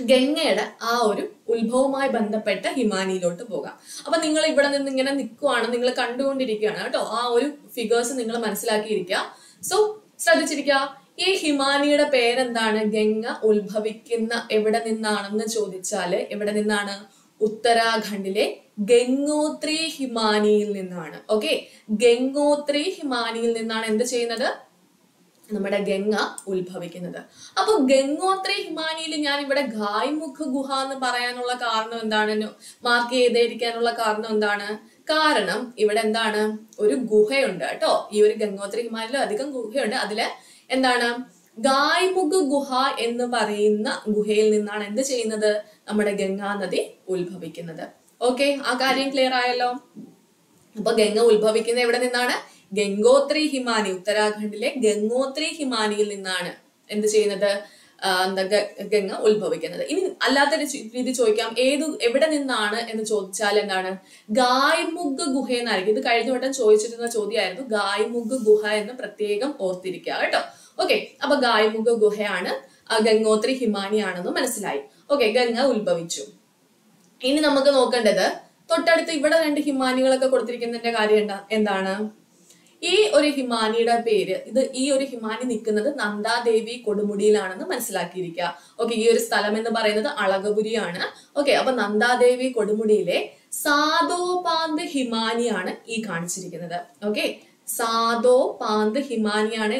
ഗംഗയുടെ ആ ഒരു ഉത്ഭവവുമായി ബന്ധപ്പെട്ട ഹിമാനിയിലോട്ട് പോകാം. അപ്പൊ നിങ്ങൾ ഇവിടെ നിന്ന് ഇങ്ങനെ നിൽക്കുവാണ്, നിങ്ങൾ കണ്ടുകൊണ്ടിരിക്കുകയാണ് കേട്ടോ. ആ ഒരു ഫിഗേഴ്സ് നിങ്ങൾ മനസ്സിലാക്കിയിരിക്കുക. സോ ശ്രദ്ധിച്ചിരിക്കുക. ഈ ഹിമാനിയുടെ പേരെന്താണ്? ഗംഗ ഉത്ഭവിക്കുന്ന എവിടെ നിന്നാണെന്ന് ചോദിച്ചാല് എവിടെ നിന്നാണ്? ഉത്തരാഖണ്ഡിലെ ഗംഗോത്രി ഹിമാനിയിൽ നിന്നാണ്. ഓക്കെ, ഗംഗോത്രി ഹിമാനിയിൽ നിന്നാണ് എന്ത് ചെയ്യുന്നത്? നമ്മുടെ ഗംഗ ഉത്ഭവിക്കുന്നത്. അപ്പൊ ഗംഗോത്രി ഹിമാനിയിൽ ഞാൻ ഇവിടെ ഗായ്മുഖ് ഗുഹ എന്ന് പറയാനുള്ള കാരണം എന്താണ്? മാർക്ക് ചെയ്തിരിക്കാനുള്ള കാരണം എന്താണ്? കാരണം ഇവിടെ എന്താണ്? ഒരു ഗുഹയുണ്ട് കേട്ടോ. ഈ ഒരു ഗംഗോത്രി ഹിമാനിയിൽ അധികം ഗുഹയുണ്ട്. അതില് എന്താണ്? ഗായ്മുഖ് ഗുഹ എന്ന് പറയുന്ന ഗുഹയിൽ നിന്നാണ് എന്ത് ചെയ്യുന്നത്? നമ്മുടെ ഗംഗാ നദി ഉത്ഭവിക്കുന്നത്. ഓക്കെ, ആ കാര്യം ക്ലിയർ ആയല്ലോ. അപ്പൊ ഗംഗ ഉത്ഭവിക്കുന്നത് എവിടെ നിന്നാണ്? ഗംഗോത്രി ഹിമാനി, ഉത്തരാഖണ്ഡിലെ ഗംഗോത്രി ഹിമാനിയിൽ നിന്നാണ് എന്ത് ചെയ്യുന്നത്? ഗംഗ ഉത്ഭവിക്കുന്നത്. ഇനി അല്ലാത്ത രീതി ചോദിക്കാം, എവിടെ നിന്നാണ് എന്ന് ചോദിച്ചാൽ എന്താണ്? ഗായ്മുഖ് ഗുഹ എന്നായിരിക്കും. ഇത് കഴിഞ്ഞ വട്ടം ചോദിച്ചിരുന്ന ചോദ്യമായിരുന്നു. ഗായ്മുഖ് ഗുഹ എന്ന് പ്രത്യേകം ഓർത്തിരിക്കുക കേട്ടോ. ഓക്കെ, അപ്പൊ ഗായ്മുഖ് ഗുഹയാണ്, ഗംഗോത്രി ഹിമാനിയാണെന്ന് മനസ്സിലായി. ഓക്കെ, ഗംഗ ഉത്ഭവിച്ചു. ഇനി നമുക്ക് നോക്കേണ്ടത് തൊട്ടടുത്ത് ഇവിടെ 2 ഹിമാനികളൊക്കെ കൊടുത്തിരിക്കുന്നതിന്റെ കാര്യം എന്താണ്? ഈ ഒരു ഹിമാനിയുടെ പേര്, ഈ ഒരു ഹിമാനി നിൽക്കുന്നത് നന്ദാദേവി കൊടുമുടിയിലാണെന്ന് മനസ്സിലാക്കിയിരിക്കുക. ഓക്കെ, ഈ ഒരു സ്ഥലം എന്ന് പറയുന്നത് അളകപുരിയാണ്. ഓക്കെ, അപ്പൊ നന്ദാദേവി കൊടുമുടിയിലെ സാദോപാന്ത് ഹിമാനിയാണ് ഈ കാണിച്ചിരിക്കുന്നത്. ഓക്കെ, സാദോപാന്ത് ഹിമാനിയാണ്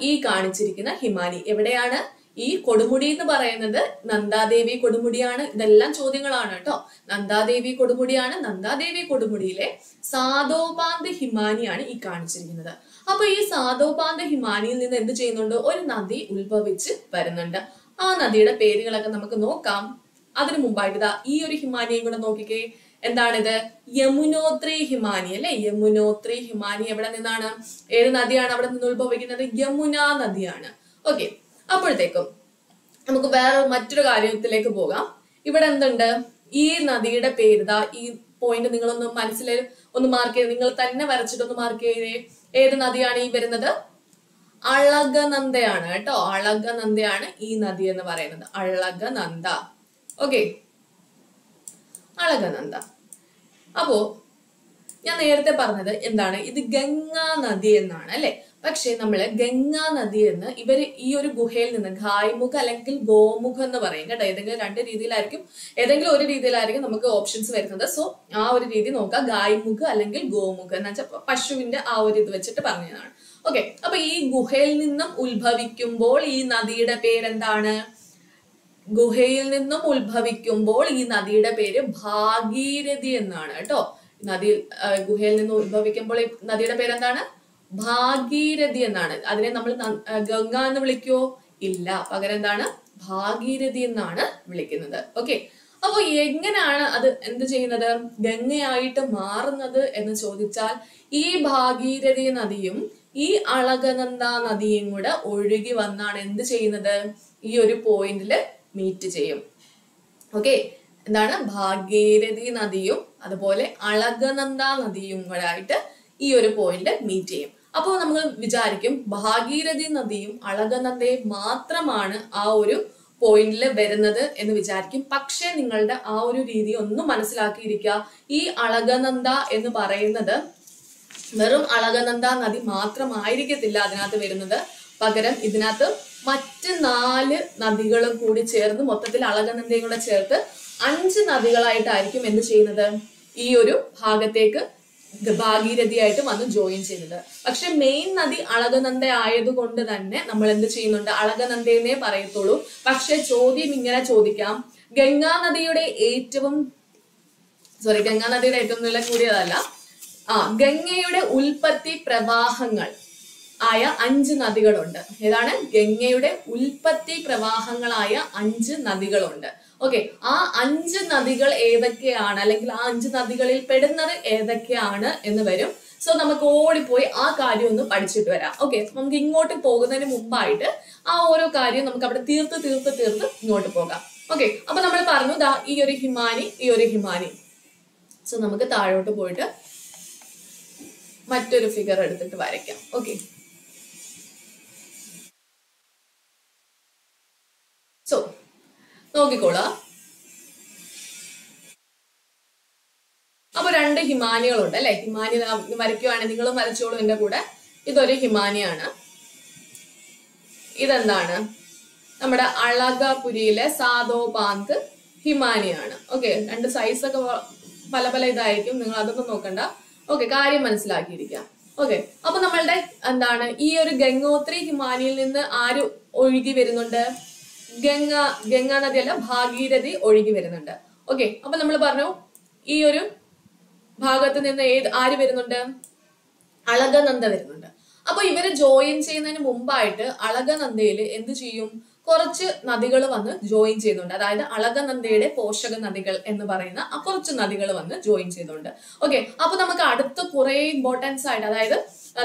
ഈ കാണിച്ചിരിക്കുന്ന ഹിമാനി. എവിടെയാണ്? ഈ കൊടുമുടി എന്ന് പറയുന്നത് നന്ദാദേവി കൊടുമുടിയാണ്. ഇതെല്ലാം ചോദ്യങ്ങളാണ് കേട്ടോ. നന്ദാദേവി കൊടുമുടിയാണ്. നന്ദാദേവി കൊടുമുടിയിലെ സാദോപാന്ത് ഹിമാനിയാണ് ഈ കാണിച്ചിരിക്കുന്നത്. അപ്പൊ ഈ സാദോപാന്ത് ഹിമാനിയിൽ നിന്ന് എന്ത് ചെയ്യുന്നുണ്ട്? ഒരു നദി ഉത്ഭവിച്ച് വരുന്നുണ്ട്. ആ നദിയുടെ പേരുകളൊക്കെ നമുക്ക് നോക്കാം. അതിനു മുമ്പായിട്ട് ഈ ഒരു ഹിമാനിയും കൂടെ നോക്കിക്കേ. എന്താണിത്? യമുനോത്രി ഹിമാനി അല്ലെ? യമുനോത്രി ഹിമാനി എവിടെ നിന്നാണ്? ഏത് നദിയാണ് അവിടെ നിന്ന് ഉത്ഭവിക്കുന്നത്? യമുന നദിയാണ്. ഓക്കെ, അപ്പോഴത്തേക്കും നമുക്ക് വേറെ മറ്റൊരു കാര്യത്തിലേക്ക് പോകാം. ഇവിടെ എന്തുണ്ട്? ഈ നദിയുടെ പേര്, ഈ പോയിന്റ് നിങ്ങളൊന്ന് മനസ്സിൽ ഒന്ന് മാർക്ക് ചെയ്ത്, നിങ്ങൾ തന്നെ വരച്ചിട്ടൊന്ന് മാർക്ക് ചെയ്തേ. ഏത് നദിയാണ് ഈ വരുന്നത്? അളകനന്ദയാണ് കേട്ടോ. അളകനന്ദയാണ് ഈ നദി എന്ന് പറയുന്നത്. അളകനന്ദ. ഓക്കെ, അളകനന്ദ. അപ്പോ ഞാൻ നേരത്തെ പറഞ്ഞത് എന്താണ്? ഇത് ഗംഗാ നദി എന്നാണ് അല്ലെ? പക്ഷെ നമ്മള് ഗംഗാ നദി എന്ന് ഇവര് ഈ ഒരു ഗുഹയിൽ നിന്ന് ഗായ്മുഖ് അല്ലെങ്കിൽ ഗോമുഖ് എന്ന് പറയും കേട്ടോ. ഏതെങ്കിലും 2 രീതിയിലായിരിക്കും, ഏതെങ്കിലും ഒരു രീതിയിലായിരിക്കും നമുക്ക് ഓപ്ഷൻസ് വരുന്നത്. സോ ആ ഒരു രീതി നോക്കാം. ഗായ്മുഖ് അല്ലെങ്കിൽ ഗോമുഖ് എന്ന് വെച്ചാൽ പശുവിന്റെ ആ ഒരു ഇത് വെച്ചിട്ട് പറഞ്ഞതാണ്. ഓക്കെ, അപ്പൊ ഈ ഗുഹയിൽ നിന്നും ഉത്ഭവിക്കുമ്പോൾ ഈ നദിയുടെ പേരെന്താണ്? ഗുഹയിൽ നിന്നും ഉത്ഭവിക്കുമ്പോൾ ഈ നദിയുടെ പേര് ഭാഗീരഥി എന്നാണ് കേട്ടോ. ഗുഹയിൽ നിന്ന് ഉത്ഭവിക്കുമ്പോൾ ഈ നദിയുടെ പേരെന്താണ്? ഭാഗീരഥി എന്നാണ്. അതിനെ നമ്മൾ ഗംഗ എന്ന് വിളിക്കോ? ഇല്ല, പകരം എന്താണ്? ഭാഗീരഥി എന്നാണ് വിളിക്കുന്നത്. ഓക്കെ, അപ്പൊ എങ്ങനെയാണ് അത് എന്ത് ചെയ്യുന്നത്? ഗംഗയായിട്ട് മാറുന്നത് എന്ന് ചോദിച്ചാൽ ഈ ഭാഗീരഥി നദിയും ഈ അളകനന്ദ നദിയും കൂടെ ഒഴുകി വന്നാണ് എന്ത് ചെയ്യുന്നത്? ഈ ഒരു പോയിന്റില് മീറ്റ് ചെയ്യും. ഓക്കെ, എന്താണ്? ഭാഗീരഥി നദിയും അതുപോലെ അളകനന്ദ നദിയും കൂടെ ആയിട്ട് ഈ ഒരു പോയിന്റ് മീറ്റ് ചെയ്യും. അപ്പോൾ നമ്മൾ വിചാരിക്കും ഭാഗീരഥി നദിയും അളകനന്ദയും മാത്രമാണ് ആ ഒരു പോയിന്റിൽ വരുന്നത് എന്ന് വിചാരിക്കും. പക്ഷെ നിങ്ങളുടെ ആ ഒരു രീതി ഒന്ന് മനസ്സിലാക്കിയിരിക്കുക. ഈ അളകനന്ദ എന്ന് പറയുന്നത് വെറും അളകനന്ദ നദി മാത്രമായിരിക്കത്തില്ല അതിനകത്ത് വരുന്നത്. പകരം ഇതിനകത്ത് മറ്റ് 4 നദികളും കൂടി ചേർന്ന് മൊത്തത്തിൽ അളകനന്ദയും കൂടെ ചേർത്ത് 5 നദികളായിട്ടായിരിക്കും എന്ത് ചെയ്യുന്നത്? ഈ ഒരു ഭാഗത്തേക്ക് ഭാഗീരഥിയായിട്ട് വന്ന് ജോയിൻ ചെയ്യുന്നത്. പക്ഷെ മെയിൻ നദി അളകനന്ദ ആയതുകൊണ്ട് തന്നെ നമ്മൾ എന്ത് ചെയ്യുന്നുണ്ട്? അളകനന്ദയെന്നേ പറയത്തുള്ളൂ. പക്ഷെ ചോദ്യം ഇങ്ങനെ ചോദിക്കാം, ഗംഗാനദിയുടെ ഏറ്റവും നല്ല കൂടിയതല്ല, ഗംഗയുടെ ഉൽപ്പത്തി പ്രവാഹങ്ങൾ ആയ 5 നദികളുണ്ട്. ഏതാണ്? ഗംഗയുടെ ഉൽപ്പത്തി പ്രവാഹങ്ങളായ 5 നദികളുണ്ട്. ഓക്കെ, ആ 5 നദികൾ ഏതൊക്കെയാണ്, അല്ലെങ്കിൽ ആ 5 നദികളിൽ പെടുന്നത് ഏതൊക്കെയാണ് എന്ന് വരും. സോ നമുക്ക് ഓടിപ്പോയി ആ കാര്യം ഒന്ന് പഠിച്ചിട്ട് വരാം. ഓക്കെ, നമുക്ക് ഇങ്ങോട്ട് പോകുന്നതിന് മുമ്പായിട്ട് ആ ഓരോ കാര്യം നമുക്ക് അവിടെ തീർത്ത് ഇങ്ങോട്ട് പോകാം. ഓക്കെ, അപ്പൊ നമ്മൾ പറഞ്ഞു ഈ ഒരു ഹിമാനി. സോ നമുക്ക് താഴോട്ട് പോയിട്ട് മറ്റൊരു ഫിഗർ എടുത്തിട്ട് വരയ്ക്കാം. ഓക്കെ, സോ നോക്കിക്കോളാം. അപ്പൊ രണ്ട് ഹിമാനികളുണ്ട് അല്ലെ. ഹിമാനി വരയ്ക്കുവാണെങ്കിൽ നിങ്ങളും വരച്ചോളൂ എന്റെ കൂടെ. ഇതൊരു ഹിമാനിയാണ്. ഇതെന്താണ്? നമ്മുടെ അളകപുരിയിലെ സാദോപാന്ത് ഹിമാനിയാണ്. ഓക്കെ, രണ്ട് സൈസ് ഒക്കെ പല പല ഇതായിരിക്കും, നിങ്ങൾ അതൊന്നും നോക്കണ്ട. ഓക്കെ, കാര്യം മനസ്സിലാക്കിയിരിക്കാം. ഓക്കെ, അപ്പൊ നമ്മളുടെ എന്താണ് ഈ ഒരു ഗംഗോത്രി ഹിമാനിയിൽ നിന്ന് ആര് ഒഴുകി വരുന്നുണ്ട്? ഗംഗാ നദി അല്ല, ഭാഗീരഥി ഒഴുകി വരുന്നുണ്ട്. ഓക്കെ, അപ്പൊ നമ്മൾ പറഞ്ഞു ഈ ഒരു ഭാഗത്ത് നിന്ന് ആര് വരുന്നുണ്ട്? അളകനന്ദ വരുന്നുണ്ട്. അപ്പൊ ഇവര് ജോയിൻ ചെയ്യുന്നതിന് മുമ്പായിട്ട് അളകനന്ദയിൽ എന്ത് ചെയ്യും? കുറച്ച് നദികൾ വന്ന് ജോയിൻ ചെയ്യുന്നുണ്ട്. അതായത് അളകനന്ദയുടെ പോഷക നദികൾ എന്ന് പറയുന്ന കുറച്ച് നദികൾ വന്ന് ജോയിൻ ചെയ്തുണ്ട്. ഓക്കെ, അപ്പൊ നമുക്ക് അടുത്ത കുറെ ഇമ്പോർട്ടൻസ് ആയിട്ട്, അതായത്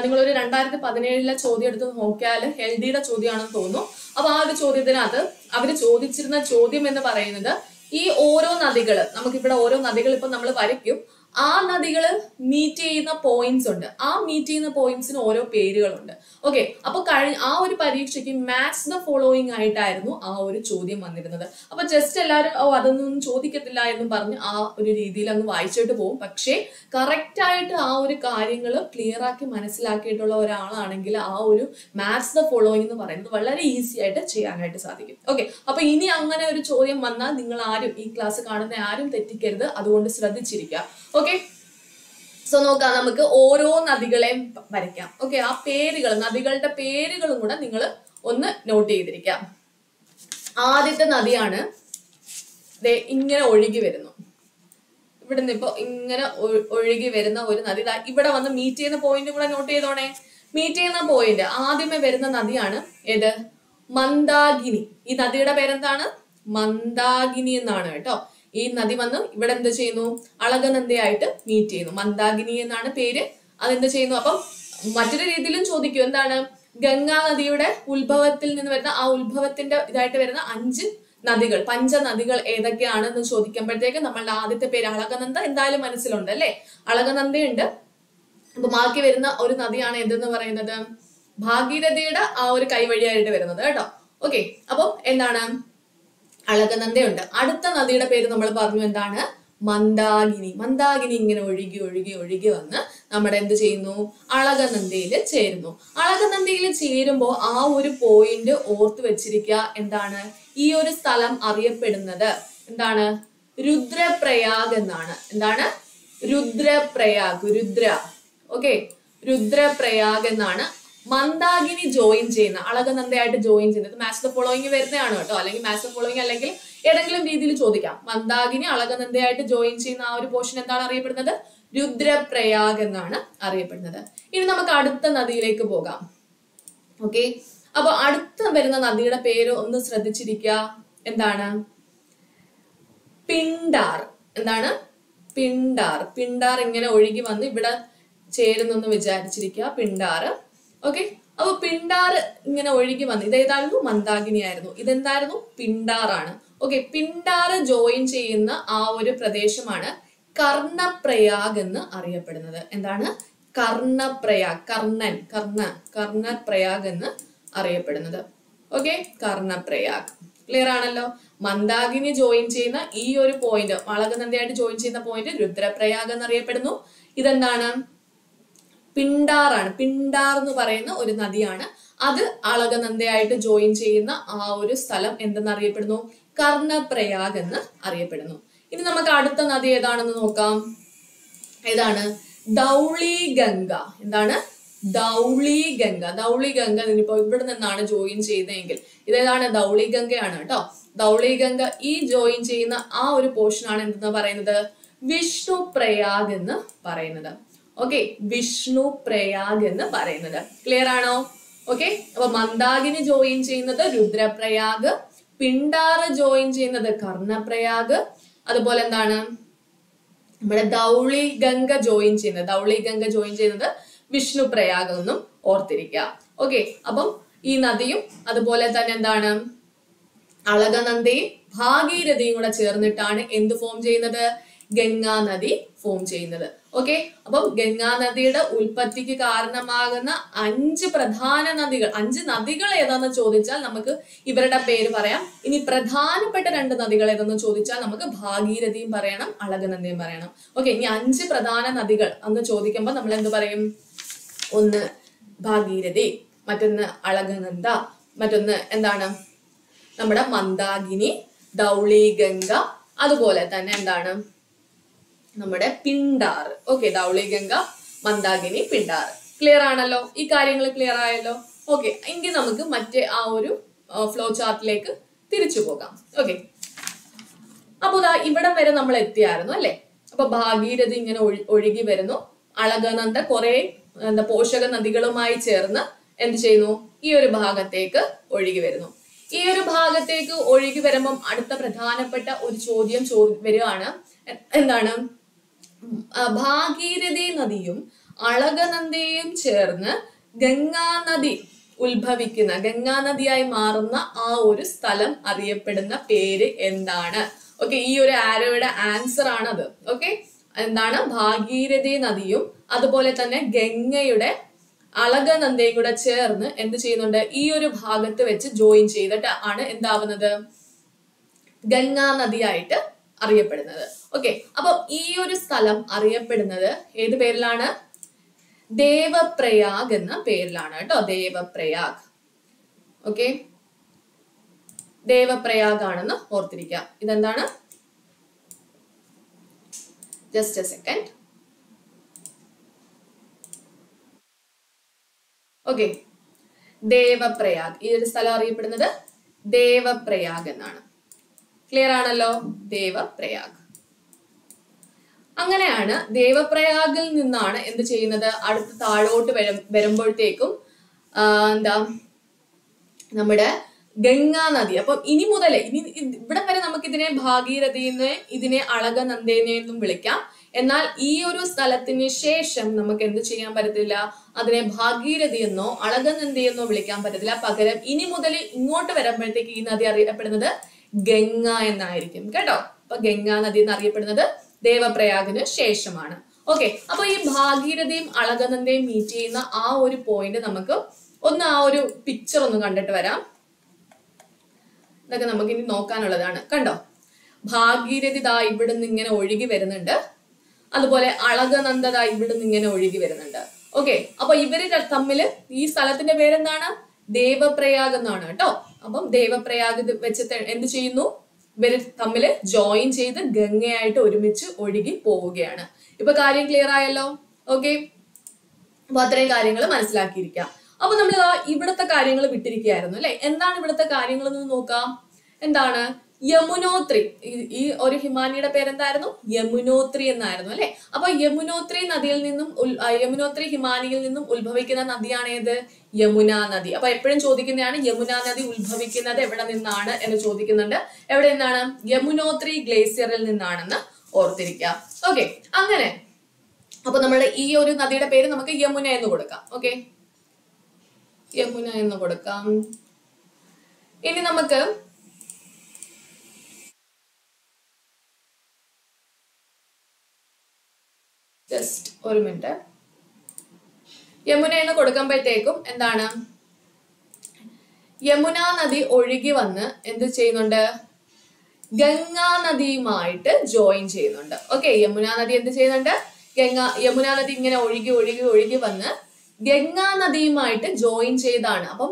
നിങ്ങളൊരു 2017 ചോദ്യം എടുത്ത് നോക്കിയാൽ ഹെൽഡിയുടെ ചോദ്യമാണെന്ന് തോന്നുന്നു. അപ്പൊ ആ ഒരു ചോദ്യത്തിനകത്ത് അവര് ചോദിച്ചിരുന്ന ചോദ്യം എന്ന് പറയുന്നത് ഈ ഓരോ നദികള്, നമുക്കിവിടെ ഓരോ നദികൾ ഇപ്പൊ നമ്മൾ വരയ്ക്കും. ആ നദികള് മീറ്റ് ചെയ്യുന്ന പോയിന്റ്സ് ഉണ്ട്. ആ മീറ്റ് ചെയ്യുന്ന പോയിന്റ്സിന് ഓരോ പേരുകളുണ്ട്. ഓക്കെ, അപ്പൊ ആ ഒരു പരീക്ഷയ്ക്ക് മാച്ച് ദ ഫോളോയിങ് ആയിട്ടായിരുന്നു ആ ഒരു ചോദ്യം വന്നിരുന്നത്. അപ്പൊ ജസ്റ്റ് എല്ലാവരും അതൊന്നും ചോദിക്കത്തില്ല എന്ന് പറഞ്ഞ് ആ ഒരു രീതിയിൽ അങ്ങ് വായിച്ചിട്ട് പോകും. പക്ഷേ കറക്റ്റ് ആയിട്ട് ആ ഒരു കാര്യങ്ങൾ ക്ലിയർ ആക്കി മനസ്സിലാക്കിയിട്ടുള്ള ഒരാളാണെങ്കിൽ ആ ഒരു മാച്ച് ദ ഫോളോയിങ് എന്ന് പറയുന്നത് വളരെ ഈസി ആയിട്ട് ചെയ്യാനായിട്ട് സാധിക്കും. ഓക്കെ, അപ്പൊ ഇനി അങ്ങനെ ഒരു ചോദ്യം വന്നാൽ നിങ്ങൾ ആരും ഈ ക്ലാസ് കാണുന്ന ആരും തെറ്റിക്കരുത്. അതുകൊണ്ട് ശ്രദ്ധിച്ചിരിക്കുക. ഓക്കെ, സോ നോക്കാം, നമുക്ക് ഓരോ നദികളെയും വരയ്ക്കാം. ഓക്കെ, ആ പേരുകൾ, നദികളുടെ പേരുകളും കൂടെ നിങ്ങൾ ഒന്ന് നോട്ട് ചെയ്തിരിക്കാം. ആദ്യത്തെ നദിയാണ് ഇങ്ങനെ ഒഴുകി വരുന്നു. ഇവിടുന്ന് ഇപ്പൊ ഇങ്ങനെ ഒഴുകി വരുന്ന ഒരു നദി ഇവിടെ വന്ന് മീറ്റ് ചെയ്യുന്ന പോയിന്റ് കൂടെ നോട്ട് ചെയ്തോണേ. മീറ്റ് ചെയ്യുന്ന പോയിന്റ് ആദ്യമേ വരുന്ന നദിയാണ് ഏത്? മന്ദാകിനി. ഈ നദിയുടെ പേരെന്താണ്? മന്ദാകിനി എന്നാണ് കേട്ടോ. ഈ നദി വന്ന് ഇവിടെ എന്ത് ചെയ്യുന്നു? അളകനന്ദയായിട്ട് മീറ്റ് ചെയ്യുന്നു. മന്ദാകിനി എന്നാണ് പേര്. അതെന്ത് ചെയ്യുന്നു? അപ്പം മറ്റൊരു രീതിയിലും ചോദിക്കും, എന്താണ്? ഗംഗാ നദിയുടെ ഉത്ഭവത്തിൽ നിന്ന് വരുന്ന ആ ഉത്ഭവത്തിന്റെ ഇതായിട്ട് വരുന്ന 5 നദികൾ, പഞ്ചനദികൾ ഏതൊക്കെയാണെന്ന് ചോദിക്കുമ്പോഴത്തേക്ക് നമ്മളുടെ ആദ്യത്തെ പേര് അളകനന്ദ എന്തായാലും മനസ്സിലുണ്ട് അല്ലെ. അളകനന്ദയുണ്ട്. അപ്പൊ ബാക്കി വരുന്ന ഒരു നദിയാണ് എന്തെന്ന് പറയുന്നത്? ഭാഗീരഥിയുടെ ആ ഒരു കൈവഴിയായിട്ട് വരുന്നത് കേട്ടോ. ഓക്കെ, അപ്പം എന്താണ്? അളകനന്ദയുണ്ട്. അടുത്ത നദിയുടെ പേര് നമ്മൾ പറഞ്ഞു, എന്താണ്? മന്ദാകിനി. മന്ദാകിനി ഇങ്ങനെ ഒഴുകി ഒഴുകി ഒഴുകി വന്ന് നമ്മുടെ എന്ത് ചെയ്യുന്നു? അളകനന്ദയിൽ ചേരുന്നു. അളകനന്ദയിൽ ചേരുമ്പോൾ ആ ഒരു പോയിന്റ് ഓർത്ത് വെച്ചിരിക്കുക. എന്താണ് ഈ ഒരു സ്ഥലം അറിയപ്പെടുന്നത്? എന്താണ്? രുദ്രപ്രയാഗ് എന്നാണ്. എന്താണ്? രുദ്രപ്രയാഗ്. ഓക്കെ, രുദ്രപ്രയാഗ് എന്നാണ് മന്ദാകിനി ജോയിൻ ചെയ്യുന്ന, അളകനന്ദയായിട്ട് ജോയിൻ ചെയ്യുന്നത്. മാച്ച് ദ ഫോളോയിങ് വരുന്നതാണ് കേട്ടോ. അല്ലെങ്കിൽ മാച്ച് ദ ഫോളോയിങ് അല്ലെങ്കിൽ ഏതെങ്കിലും രീതിയിൽ ചോദിക്കാം. മന്ദാകിനി അളകനന്ദയായിട്ട് ജോയിൻ ചെയ്യുന്ന ആ ഒരു പോർഷൻ എന്താണ് അറിയപ്പെടുന്നത്? രുദ്രപ്രയാഗ് എന്നാണ് അറിയപ്പെടുന്നത്. ഇനി നമുക്ക് അടുത്ത നദിയിലേക്ക് പോകാം. ഓക്കെ, അപ്പൊ അടുത്ത വരുന്ന നദിയുടെ പേര് ഒന്ന് ശ്രദ്ധിച്ചിരിക്കുക. എന്താണ്? പിണ്ടാർ. എന്താണ്? പിണ്ടാർ. പിണ്ടാർ ഇങ്ങനെ ഒഴുകി വന്ന് ഇവിടെ ചേരുന്നെന്ന് വിചാരിച്ചിരിക്കുക. പിണ്ടാർ. ഓക്കെ, അപ്പൊ പിണ്ടാർ ഇങ്ങനെ ഒഴുകി വന്ന് ഇതേതായിരുന്നു? മന്ദാകിനി ആയിരുന്നു. ഇതെന്തായിരുന്നു? പിണ്ടാറാണ്. ഓക്കെ, പിണ്ടാർ ജോയിൻ ചെയ്യുന്ന ആ ഒരു പ്രദേശമാണ് കർണപ്രയാഗ് എന്ന് അറിയപ്പെടുന്നത്. എന്താണ്? കർണപ്രയാഗ്. കർണപ്രയാഗ് എന്ന് അറിയപ്പെടുന്നത്. ഓക്കെ, കർണപ്രയാഗ്. ക്ലിയർ ആണല്ലോ. മന്ദാകിനി ജോയിൻ ചെയ്യുന്ന ഈ ഒരു പോയിന്റ്, അളകനന്ദയായിട്ട് ജോയിൻ ചെയ്യുന്ന പോയിന്റ് രുദ്രപ്രയാഗ് എന്നറിയപ്പെടുന്നു. ഇതെന്താണ്? പിണ്ടാറാണ്. പിണ്ടാർ എന്ന് പറയുന്ന ഒരു നദിയാണ്. അത് അളകനന്ദയായിട്ട് ജോയിൻ ചെയ്യുന്ന ആ ഒരു സ്ഥലം എന്തെന്നറിയപ്പെടുന്നു? കർണപ്രയാഗ് എന്ന് അറിയപ്പെടുന്നു. ഇനി നമുക്ക് അടുത്ത നദി ഏതാണെന്ന് നോക്കാം. ഏതാണ്? ധൗളി ഗംഗ. എന്താണ്? ധൗളി ഗംഗ. ധൗളി ഗംഗ ഇനിയിപ്പോ ഇവിടെ നിന്നാണ് ജോയിൻ ചെയ്യുന്നതെങ്കിൽ ഇതേതാണ്? ധൗളി ഗംഗയാണ് കേട്ടോ. ധൗളി ഗംഗ ഈ ജോയിൻ ചെയ്യുന്ന ആ ഒരു പോർഷൻ ആണ് എന്തെന്ന് പറയുന്നത്? വിഷ്ണു പ്രയാഗ് എന്ന് പറയുന്നത്. ഓക്കെ, വിഷ്ണു പ്രയാഗ് എന്ന് പറയുന്നത്. ക്ലിയർ ആണോ? ഓക്കെ, അപ്പൊ മന്ദാകിനി ജോയിൻ ചെയ്യുന്നത് രുദ്രപ്രയാഗ്, പിണ്ടാറ് ജോയിൻ ചെയ്യുന്നത് കർണപ്രയാഗ്, അതുപോലെ എന്താണ് നമ്മുടെ ധൗളി ഗംഗ ജോയിൻ ചെയ്യുന്നത് വിഷ്ണു പ്രയാഗ് എന്നും ഓർത്തിരിക്കുക. ഓക്കെ, അപ്പം ഈ നദിയും അതുപോലെ തന്നെ എന്താണ് അളകനന്ദയും ഭാഗീരഥിയും കൂടെ ചേർന്നിട്ടാണ് എന്ത് ഫോം ചെയ്യുന്നത്? ഗംഗാ നദി ഫോം ചെയ്യുന്നത്. ഓക്കെ, അപ്പം ഗംഗാ നദിയുടെ ഉൽപ്പത്തിക്ക് കാരണമാകുന്ന 5 പ്രധാന നദികൾ, 5 നദികൾ ഏതാന്ന് ചോദിച്ചാൽ നമുക്ക് ഇവരുടെ പേര് പറയാം. ഇനി പ്രധാനപ്പെട്ട 2 നദികൾ ഏതെന്ന് ചോദിച്ചാൽ നമുക്ക് ഭാഗീരഥിയും പറയണം, അളകനന്ദയും പറയണം. ഓക്കെ, ഇനി 5 പ്രധാന നദികൾ എന്ന് ചോദിക്കുമ്പോൾ നമ്മൾ എന്ത് പറയും? ഒന്ന് ഭാഗീരഥി, മറ്റൊന്ന് അളകനന്ദ, മറ്റൊന്ന് എന്താണ് നമ്മുടെ മന്ദാകിനി, ധൗളി ഗംഗ, അതുപോലെ തന്നെ എന്താണ് നമ്മുടെ പിണ്ടാർ. ഓക്കെ, ധൗളി ഗംഗ, മന്ദാകിനി, പിണ്ടാർ. ക്ലിയർ ആണല്ലോ? ഈ കാര്യങ്ങൾ ക്ലിയർ ആയല്ലോ? ഓക്കെ, എങ്കിൽ നമുക്ക് മറ്റേ ആ ഒരു ഫ്ലോ ചാർട്ടിലേക്ക് തിരിച്ചു പോകാം. ഓക്കെ, അപ്പൊ ഇവിടം വരെ നമ്മൾ എത്തിയായിരുന്നു അല്ലെ? അപ്പൊ ഭാഗീരഥി ഇങ്ങനെ ഒഴുകി വരുന്നു, അളകനന്ദ കുറെ പോഷക നദികളുമായി ചേർന്ന് എന്ത് ചെയ്യുന്നു? ഈ ഒരു ഭാഗത്തേക്ക് ഒഴുകി വരുന്നു. ഈ ഒരു ഭാഗത്തേക്ക് ഒഴുകി വരുമ്പം അടുത്ത പ്രധാനപ്പെട്ട ഒരു ചോദ്യം വരികയാണ്. എന്താണ്? ഭാഗീരഥി നദിയും അളകനന്ദയും ചേർന്ന് ഗംഗാനദി ഉത്ഭവിക്കുന്ന, ഗംഗാനദിയായി മാറുന്ന ആ ഒരു സ്ഥലം അറിയപ്പെടുന്ന പേര് എന്താണ്? ഓക്കെ, ഈ ഒരു ആരോയുടെ ആൻസർ ആണത്. ഓക്കെ, എന്താണ്? ഭാഗീരഥി നദിയും അതുപോലെ തന്നെ ഗംഗയുടെ അളകനന്ദയും കൂടെ ചേർന്ന് എന്ത് ചെയ്യുന്നുണ്ട്? ഈ ഒരു ഭാഗത്ത് വെച്ച് ജോയിൻ ചെയ്തിട്ട് ആണ് എന്താവുന്നത്? ഗംഗാ നദിയായിട്ട് അറിയപ്പെടുന്നത്. ഓക്കെ, അപ്പൊ ഈ ഒരു സ്ഥലം അറിയപ്പെടുന്നത് ഏത് പേരിലാണ്? ദേവപ്രയാഗ് എന്ന പേരിലാണ് കേട്ടോ. ദേവപ്രയാഗ്. ഓക്കെ, ദേവപ്രയാഗ് ആണെന്ന് ഓർത്തിരിക്കാം. ഇതെന്താണ്? Just A second. Okay, Devprayag, ഈ ഒരു സ്ഥലം അറിയപ്പെടുന്നത് ദേവപ്രയാഗ് എന്നാണ്. ക്ലിയർ ആണല്ലോ? ദേവപ്രയാഗ്. അങ്ങനെയാണ് ദേവപ്രയാഗിൽ നിന്നാണ് എന്ത് ചെയ്യുന്നത്? അടുത്ത താഴോട്ട് വരുമ്പോഴത്തേക്കും എന്താ നമ്മുടെ ഗംഗാ നദി. അപ്പൊ ഇനി മുതൽ ഇവിടെ വരെ നമുക്ക് ഇതിനെ ഭാഗീരഥിനെ, ഇതിനെ അളകനന്ദനെ എന്നും വിളിക്കാം. എന്നാൽ ഈ ഒരു സ്ഥലത്തിന് ശേഷം നമുക്ക് എന്ത് ചെയ്യാൻ പറ്റത്തില്ല? അതിനെ ഭാഗീരഥി എന്നോ അളകനന്ദി എന്നോ വിളിക്കാൻ പറ്റത്തില്ല. പകരം ഇനി മുതൽ ഇങ്ങോട്ട് വരുമ്പോഴത്തേക്ക് ഈ നദി അറിയപ്പെടുന്നത് ഗംഗ എന്നായിരിക്കും കേട്ടോ. അപ്പൊ ഗംഗാ നദി എന്നറിയപ്പെടുന്നത് ദേവപ്രയാഗിന് ശേഷമാണ്. ഓക്കെ, അപ്പൊ ഈ ഭാഗീരഥിയും അളകനന്ദയും മീറ്റ് ചെയ്യുന്ന ആ ഒരു പോയിന്റ് നമുക്ക് ഒന്ന് ആ ഒരു പിക്ചർ ഒന്ന് കണ്ടിട്ട് വരാം. ഇതൊക്കെ നമുക്ക് ഇനി നോക്കാനുള്ളതാണ്. കണ്ടോ, ഭാഗീരഥി ദാ ഇവിടുന്ന് ഇങ്ങനെ ഒഴുകി വരുന്നുണ്ട്, അതുപോലെ അളകനന്ദ ദാ ഇവിടുന്ന് ഇങ്ങനെ ഒഴുകി വരുന്നുണ്ട്. ഓക്കെ, അപ്പൊ ഇവര് തമ്മില് ഈ സ്ഥലത്തിന്റെ പേരെന്താണ്? ദേവപ്രയാഗ് എന്നാണ് കേട്ടോ. അപ്പം ദേവപ്രയാഗ് വെച്ചിട്ട് എന്ത് ചെയ്യുന്നു? ഇവര് തമ്മില് ജോയിൻ ചെയ്ത് ഗംഗയായിട്ട് ഒരുമിച്ച് ഒഴുകി പോവുകയാണ്. ഇപ്പൊ കാര്യം ക്ലിയർ ആയല്ലോ? ഓക്കെ, അപ്പൊ അത്രയും കാര്യങ്ങൾ മനസ്സിലാക്കിയിരിക്കാം. അപ്പൊ നമ്മൾ ഇവിടുത്തെ കാര്യങ്ങൾ വിട്ടിരിക്കുകയായിരുന്നു അല്ലെ? എന്താണ് ഇവിടുത്തെ കാര്യങ്ങൾ എന്ന് നോക്കാം. എന്താണ്? യമുനോത്രി. ഈ ഒരു ഹിമാനിയുടെ പേരെന്തായിരുന്നു? യമുനോത്രി എന്നായിരുന്നു അല്ലെ? അപ്പൊ യമുനോത്രി നദിയിൽ നിന്നും യമുനോത്രി ഹിമാനിയിൽ നിന്നും ഉത്ഭവിക്കുന്ന നദിയാണ് ഏത്? യമുനാ നദി. അപ്പൊ എപ്പോഴും ചോദിക്കുന്നതാണ് യമുനാ നദി ഉത്ഭവിക്കുന്നത് എവിടെ നിന്നാണ് എന്ന് ചോദിക്കുന്നുണ്ട്. എവിടെ നിന്നാണ്? യമുനോത്രി ഗ്ലേസിയറിൽ നിന്നാണെന്ന് ഓർത്തിരിക്കുക. ഓക്കെ, അങ്ങനെ അപ്പൊ നമ്മുടെ ഈ ഒരു നദിയുടെ പേര് നമുക്ക് യമുന എന്ന് കൊടുക്കാം. ഓക്കെ, യമുന എന്ന് കൊടുക്കാം. ഇനി നമുക്ക് ജസ്റ്റ് ഒരു മിനിറ്റ്. യമുന എന്ന് കൊടുക്കുമ്പോഴത്തേക്കും എന്താണ്? യമുന നദി ഒഴുകി വന്ന് എന്ത് ചെയ്യുന്നുണ്ട്? ഗംഗാ നദിയുമായിട്ട് ജോയിൻ ചെയ്യുന്നുണ്ട്. ഓക്കെ, യമുന നദി എന്ത് ചെയ്യുന്നുണ്ട്? യമുന നദി ഇങ്ങനെ ഒഴുകി ഒഴുകി ഒഴുകി വന്ന് ഗംഗാ നദിയുമായിട്ട് ജോയിൻ ചെയ്താണ്. അപ്പം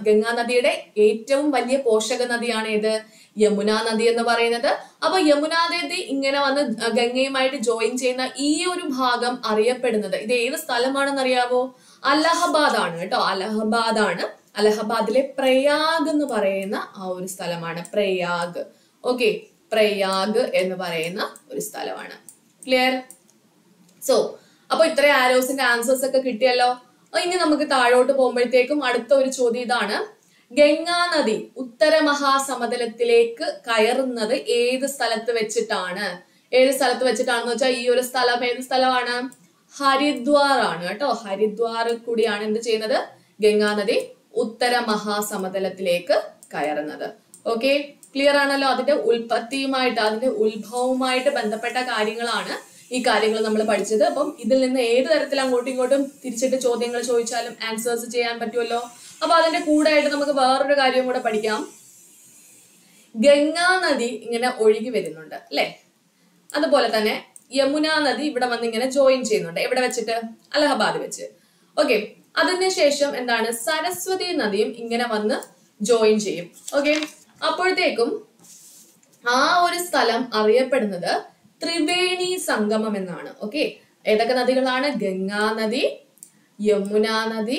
ഗംഗാ നദിയുടെ ഏറ്റവും വലിയ പോഷക നദിയാണ് ഏത്? യമുനാ നദി എന്ന് പറയുന്നത്. അപ്പൊ യമുനാ നദി ഇങ്ങനെ വന്ന് ഗംഗയുമായിട്ട് ജോയിൻ ചെയ്യുന്ന ഈ ഒരു ഭാഗം അറിയപ്പെടുന്നത് ഇത് ഏത് സ്ഥലമാണെന്ന് അറിയാവോ? അലഹബാദ് ആണ് കേട്ടോ. അലഹബാദ് ആണ്. അലഹബാദിലെ പ്രയാഗ് എന്ന് പറയുന്ന ആ ഒരു സ്ഥലമാണ് പ്രയാഗ്. ഓക്കെ, പ്രയാഗ് എന്ന് പറയുന്ന ഒരു സ്ഥലമാണ്. ക്ലിയർ? സോ അപ്പൊ ഇത്രയും ആരോസിന്റെ ആൻസേഴ്സ് ഒക്കെ കിട്ടിയല്ലോ. ഇനി നമുക്ക് താഴോട്ട് പോകുമ്പോഴത്തേക്കും അടുത്ത ഒരു ചോദ്യം ഇതാണ്. ഗംഗാ നദി ഉത്തര മഹാസമതലത്തിലേക്ക് കയറുന്നത് ഏത് സ്ഥലത്ത് വെച്ചിട്ടാണ്? ഏത് സ്ഥലത്ത് വെച്ചിട്ടാണെന്ന് വെച്ചാൽ ഈ ഒരു സ്ഥലം ഏത് സ്ഥലമാണ്? ഹരിദ്വാർ ആണ് കേട്ടോ. ഹരിദ്വാർ കൂടിയാണ് എന്ത് ചെയ്യുന്നത്? ഗംഗാ നദി ഉത്തര മഹാസമതലത്തിലേക്ക് കയറുന്നത്. ഓക്കെ, ക്ലിയർ ആണല്ലോ? അതിന്റെ ഉൽപ്പത്തിയുമായിട്ട് അതിന്റെ ഉത്ഭവവുമായിട്ട് ബന്ധപ്പെട്ട കാര്യങ്ങളാണ് ഈ കാര്യങ്ങൾ നമ്മൾ പഠിച്ചത്. അപ്പം ഇതിൽ നിന്ന് ഏത് തരത്തിൽ അങ്ങോട്ടും ഇങ്ങോട്ടും തിരിച്ചിട്ട് ചോദ്യങ്ങൾ ചോദിച്ചാലും ആൻസേഴ്സ് ചെയ്യാൻ പറ്റുമല്ലോ. അപ്പൊ അതിന്റെ കൂടെ ആയിട്ട് നമുക്ക് വേറൊരു കാര്യം കൂടെ പഠിക്കാം. ഗംഗാ നദി ഇങ്ങനെ ഒഴുകി വരുന്നുണ്ട് അല്ലെ. അതുപോലെ തന്നെ യമുന നദി ഇവിടെ വന്ന് ഇങ്ങനെ ജോയിൻ ചെയ്യുന്നുണ്ട്. എവിടെ വെച്ചിട്ട്? അലഹബാദ് വെച്ച്. ഓക്കെ, അതിനുശേഷം എന്താണ്, സരസ്വതി നദിയും ഇങ്ങനെ വന്ന് ജോയിൻ ചെയ്യും. ഓക്കെ, അപ്പോഴത്തേക്കും ആ ഒരു സ്ഥലം അറിയപ്പെടുന്നത് ത്രിവേണി സംഗമം എന്നാണ്. ഓക്കെ, ഏതൊക്കെ നദികളാണ്? ഗംഗാ നദി, യമുന നദി,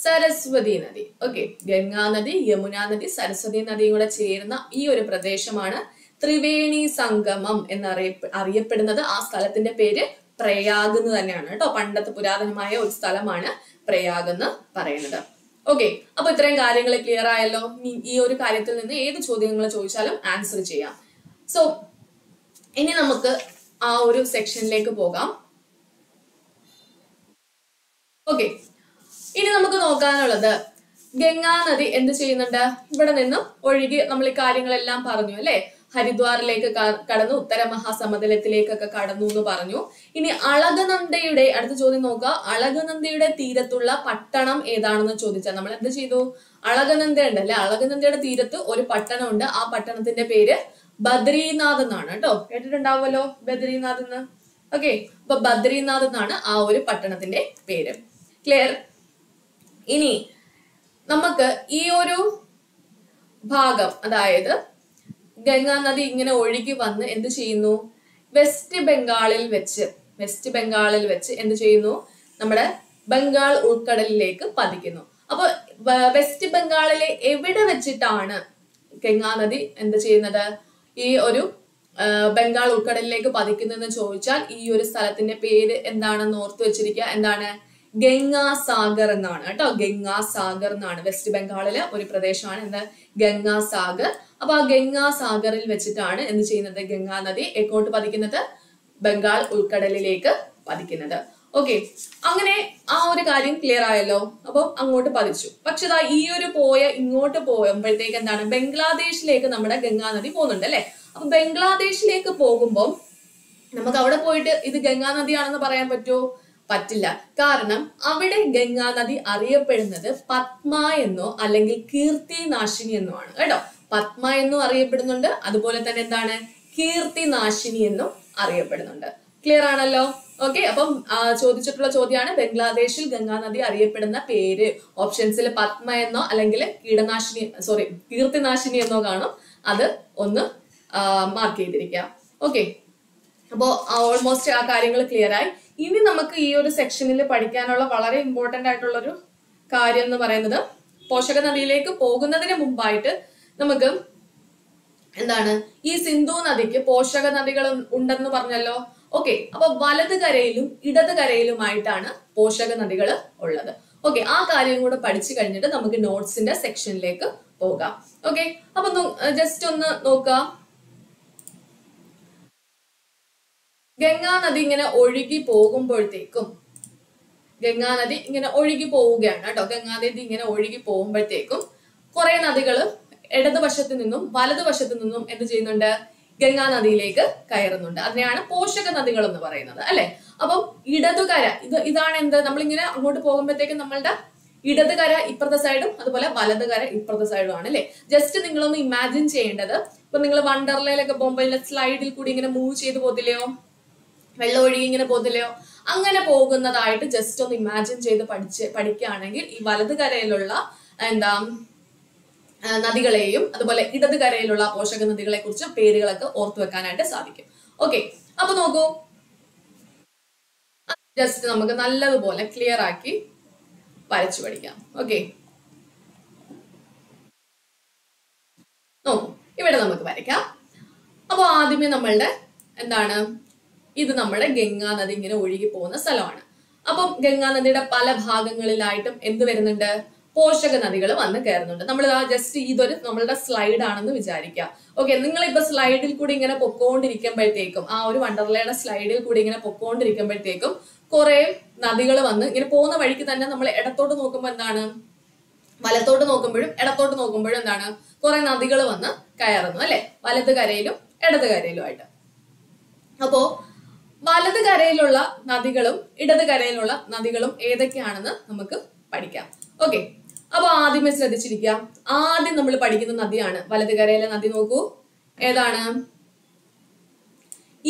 സരസ്വതി നദി. ഓക്കെ, ഗംഗാ നദി, യമുന നദി, സരസ്വതി നദിയും കൂടെ ചേരുന്ന ഈ ഒരു പ്രദേശമാണ് ത്രിവേണി സംഗമം എന്നറിയപ്പെടുന്നത്. ആ സ്ഥലത്തിന്റെ പേര് പ്രയാഗ് എന്ന് തന്നെയാണ് കേട്ടോ. പണ്ടത്തെ പുരാതനമായ ഒരു സ്ഥലമാണ് പ്രയാഗ് എന്ന് പറയുന്നത്. ഓക്കെ, അപ്പൊ ഇത്രയും കാര്യങ്ങൾ ക്ലിയർ ആയല്ലോ. ഈ ഒരു കാര്യത്തിൽ നിന്ന് ഏത് ചോദ്യങ്ങൾ ചോദിച്ചാലും ആൻസർ ചെയ്യാം. സോ ഇനി നമുക്ക് ആ ഒരു സെക്ഷനിലേക്ക് പോകാം. ഓക്കെ, ഇനി നമുക്ക് നോക്കാനുള്ളത് ഗംഗാ നദി എന്ത് ചെയ്യുന്നുണ്ട്? ഇവിടെ നിന്നും ഒഴുകി നമ്മൾ ഈ കാര്യങ്ങളെല്ലാം പറഞ്ഞു അല്ലെ. ഹരിദ്വാറിലേക്ക് കടന്നു, ഉത്തര മഹാസമുദ്രത്തിലേക്കൊക്കെ കടന്നു എന്ന് പറഞ്ഞു. ഇനി അളകനന്ദയുടെ അടുത്ത ചോദ്യം നോക്കുക. അളകനന്ദയുടെ തീരത്തുള്ള പട്ടണം ഏതാണെന്ന് ചോദിച്ചാൽ നമ്മൾ എന്ത് ചെയ്തു? അളകനന്ദ ഉണ്ടല്ലേ, അളകനന്ദയുടെ തീരത്ത് ഒരു പട്ടണം ഉണ്ട്. ആ പട്ടണത്തിന്റെ പേര് ബദ്രീനാഥ് എന്നാണ് കേട്ടോ. കേട്ടിട്ടുണ്ടാവുമല്ലോ ബദ്രീനാഥ് എന്ന്. ഓക്കെ, അപ്പൊ ബദ്രീനാഥ് എന്നാണ് ആ ഒരു പട്ടണത്തിന്റെ പേര്. ക്ലിയർ? ഇനി നമുക്ക് ഈ ഒരു ഭാഗം, അതായത് ഗംഗാ നദി ഇങ്ങനെ ഒഴുകി വന്ന് എന്ത് ചെയ്യുന്നു? വെസ്റ്റ് ബംഗാളിൽ വെച്ച് എന്ത് ചെയ്യുന്നു? നമ്മുടെ ബംഗാൾ ഉൾക്കടലിലേക്ക് പതിക്കുന്നു. അപ്പൊ വെസ്റ്റ് ബംഗാളിലെ എവിടെ വെച്ചിട്ടാണ് ഗംഗാ നദി എന്ത് ചെയ്യുന്നത്? ഈ ഒരു ബംഗാൾ ഉൾക്കടലിലേക്ക് പതിക്കുന്നതെന്ന് ചോദിച്ചാൽ ഈ ഒരു സ്ഥലത്തിന്റെ പേര് എന്താണെന്ന് ഓർത്തു വെച്ചിരിക്കുക. എന്താണ്? ഗംഗാസാഗർ എന്നാണ് കേട്ടോ. ഗംഗാസാഗർ എന്നാണ്. വെസ്റ്റ് ബംഗാളിലെ ഒരു പ്രദേശമാണ് എന്ത്? ഗംഗാസാഗർ. അപ്പൊ ആ ഗംഗാസാഗറിൽ വെച്ചിട്ടാണ് എന്ത് ചെയ്യുന്നത്? ഗംഗാ നദി എങ്ങോട്ട് പതിക്കുന്നത്? ബംഗാൾ ഉൾക്കടലിലേക്ക് പതിക്കുന്നത്. ഓക്കെ, അങ്ങനെ ആ ഒരു കാര്യം ക്ലിയർ ആയല്ലോ. അപ്പൊ അങ്ങോട്ട് പതിച്ചു. പക്ഷെ ഈ ഒരു ഇങ്ങോട്ട് പോകുമ്പോഴത്തേക്ക് എന്താണ്? ബംഗ്ലാദേശിലേക്ക് നമ്മുടെ ഗംഗാ നദി പോകുന്നുണ്ട് അല്ലെ. അപ്പൊ ബംഗ്ലാദേശിലേക്ക് പോകുമ്പോൾ നമുക്ക് അവിടെ പോയിട്ട് ഇത് ഗംഗാ നദിയാണെന്ന് പറയാൻ പറ്റുമോ? പറ്റില്ല. കാരണം അവിടെ ഗംഗാ നദി അറിയപ്പെടുന്നത് പത്മ എന്നോ അല്ലെങ്കിൽ കീർത്തി നാശിനി എന്നോ ആണ് കേട്ടോ. പത്മ എന്നും അറിയപ്പെടുന്നുണ്ട്, അതുപോലെ തന്നെ എന്താണ്? കീർത്തി നാശിനി എന്നും അറിയപ്പെടുന്നുണ്ട്. ക്ലിയർ ആണല്ലോ? ഓക്കെ, അപ്പം ചോദിച്ചിട്ടുള്ള ചോദ്യമാണ് ബംഗ്ലാദേശിൽ ഗംഗാ നദി അറിയപ്പെടുന്ന പേര്. ഓപ്ഷൻസിൽ പത്മ എന്നോ അല്ലെങ്കിൽ കീർത്തിനാശിനി എന്നോ കാണും. അത് ഒന്ന് മാർക്ക് ചെയ്തിരിക്കാം. ഓക്കെ, അപ്പോ ഓൾമോസ്റ്റ് ആ കാര്യങ്ങൾ ക്ലിയർ ആയി. ഇനി നമുക്ക് ഈ ഒരു സെക്ഷനിൽ പഠിക്കാനുള്ള വളരെ ഇമ്പോർട്ടന്റ് ആയിട്ടുള്ള ഒരു കാര്യം എന്ന് പറയുന്നത്, പോഷക നദിയിലേക്ക് പോകുന്നതിന് മുമ്പായിട്ട് നമുക്ക് എന്താണ്, ഈ സിന്ധു നദിക്ക് പോഷക നദികൾ ഉണ്ടെന്ന് പറഞ്ഞല്ലോ. ഓക്കെ, അപ്പൊ വലത് കരയിലും ഇടത് കരയിലുമായിട്ടാണ് പോഷക നദികൾ ഉള്ളത്. ഓക്കെ, ആ കാര്യം കൂടെ പഠിച്ചു കഴിഞ്ഞിട്ട് നമുക്ക് നോട്ട്സിന്റെ സെക്ഷനിലേക്ക് പോകാം. ഓക്കെ, അപ്പൊ ജസ്റ്റ് ഒന്ന് നോക്കുക. ഗംഗാ നദി ഇങ്ങനെ ഒഴുകി പോകുമ്പോഴത്തേക്കും, ഗംഗാ നദി ഇങ്ങനെ ഒഴുകി പോവുകയാണ് കേട്ടോ. ഗംഗാ നദി ഇങ്ങനെ ഒഴുകി പോകുമ്പോഴത്തേക്കും കുറെ നദികള് ഇടതുവശത്ത് നിന്നും വലതുവശത്ത് നിന്നും എന്ത് ചെയ്യുന്നുണ്ട്? ഗംഗാ നദിയിലേക്ക് കയറുന്നുണ്ട്. അതിനെയാണ് പോഷക നദികൾ എന്ന് പറയുന്നത് അല്ലെ. അപ്പം ഇടതുകര ഇതാണ് എന്ത്? നമ്മളിങ്ങനെ അങ്ങോട്ട് പോകുമ്പോഴത്തേക്കും നമ്മളുടെ ഇടതുകര ഇപ്പുറത്തെ സൈഡും അതുപോലെ വലതുകര ഇപ്പുറത്തെ സൈഡും ആണ് അല്ലെ. ജസ്റ്റ് നിങ്ങളൊന്ന് ഇമാജിൻ ചെയ്യേണ്ടത്, ഇപ്പൊ നിങ്ങൾ വണ്ടർലയിലൊക്കെ പോകുമ്പോൾ സ്ലൈഡിൽ കൂടി ഇങ്ങനെ മൂവ് ചെയ്ത് പോകത്തില്ലയോ, വെള്ളം ഒഴുകി ഇങ്ങനെ പോകത്തില്ലയോ, അങ്ങനെ പോകുന്നതായിട്ട് ജസ്റ്റ് ഒന്ന് ഇമാജിൻ ചെയ്ത് പഠിക്കുകയാണെങ്കിൽ ഈ വലത് കരയിലുള്ള നദികളെയും അതുപോലെ ഇടത് കരയിലുള്ള പോഷക നദികളെ കുറിച്ച് പേരുകളൊക്കെ ഓർത്തു വെക്കാനായിട്ട് സാധിക്കും. ഓക്കെ, അപ്പൊ നോക്കൂ, ജസ്റ്റ് നമുക്ക് നല്ലതുപോലെ ക്ലിയർ ആക്കി വരച്ചു പഠിക്കാം. ഓക്കെ, നോക്കൂ, ഇവിടെ നമുക്ക് വരയ്ക്കാം. അപ്പൊ ആദ്യമേ നമ്മളുടെ എന്താണ്, ഇത് നമ്മുടെ ഗംഗാ നദി ഇങ്ങനെ ഒഴുകി പോകുന്ന സ്ഥലമാണ്. അപ്പം ഗംഗാ നദിയുടെ പല ഭാഗങ്ങളിലായിട്ടും എന്ത് വരുന്നുണ്ട്? പോഷക നദികൾ വന്ന് കയറുന്നുണ്ട്. നമ്മൾ ജസ്റ്റ് ഇതൊരു നമ്മളുടെ സ്ലൈഡ് ആണെന്ന് വിചാരിക്കുക. ഓക്കെ, നിങ്ങൾ ഇപ്പൊ സ്ലൈഡിൽ കൂടി ഇങ്ങനെ പൊക്കോണ്ടിരിക്കുമ്പോഴത്തേക്കും, ആ ഒരു വണ്ടർലയുടെ സ്ലൈഡിൽ കൂടി ഇങ്ങനെ പൊക്കോണ്ടിരിക്കുമ്പോഴത്തേക്കും കുറെ നദികൾ വന്ന് ഇങ്ങനെ പോകുന്ന വഴിക്ക് തന്നെ നമ്മൾ ഇടത്തോട്ട് നോക്കുമ്പോൾ എന്താണ്, വലത്തോട്ട് നോക്കുമ്പോഴും ഇടത്തോട്ട് നോക്കുമ്പോഴും എന്താണ്, കുറെ നദികൾ വന്ന് കയറുന്നു അല്ലെ, വലത് കരയിലും ഇടത് കരയിലും ആയിട്ട്. അപ്പോ വലത് കരയിലുള്ള നദികളും ഇടത് കരയിലുള്ള നദികളും ഏതൊക്കെയാണെന്ന് നമുക്ക് പഠിക്കാം. ഓക്കെ, അപ്പൊ ആദ്യമേ ശ്രദ്ധിച്ചിരിക്കുക. ആദ്യം നമ്മൾ പഠിക്കുന്ന നദിയാണ് വലത് കരയിലെ നദി. നോക്കൂ, ഏതാണ്?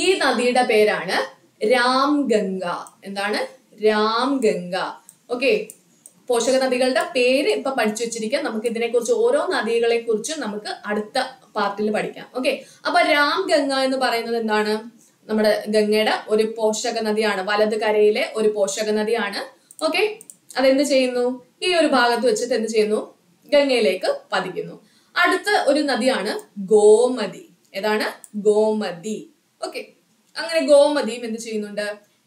ഈ നദിയുടെ പേരാണ് രാംഗംഗ. എന്താണ്? രാംഗംഗ. ഓക്കെ, പോഷക നദികളുടെ പേര് ഇപ്പൊ പഠിച്ചു വെച്ചിരിക്കാം. നമുക്ക് ഇതിനെ കുറിച്ച് ഓരോ നദികളെ കുറിച്ചും നമുക്ക് അടുത്ത പാർട്ടിൽ പഠിക്കാം. ഓക്കെ, അപ്പൊ രാംഗംഗ എന്ന് പറയുന്നത് എന്താണ്? നമ്മുടെ ഗംഗയുടെ ഒരു പോഷക നദിയാണ്, വലത് കരയിലെ ഒരു പോഷക നദിയാണ്. ഓക്കെ, അതെന്ത് ചെയ്യുന്നു? ഈ ഒരു ഭാഗത്ത് വെച്ചിട്ട് എന്ത് ചെയ്യുന്നു? ഗംഗയിലേക്ക് പതിക്കുന്നു. അടുത്ത ഒരു നദിയാണ് ഗോമതി. ഏതാണ്? ഗോമതി. ഓക്കെ, അങ്ങനെ ഗോമതിയും എന്ത് ചെയ്യുന്നുണ്ട്?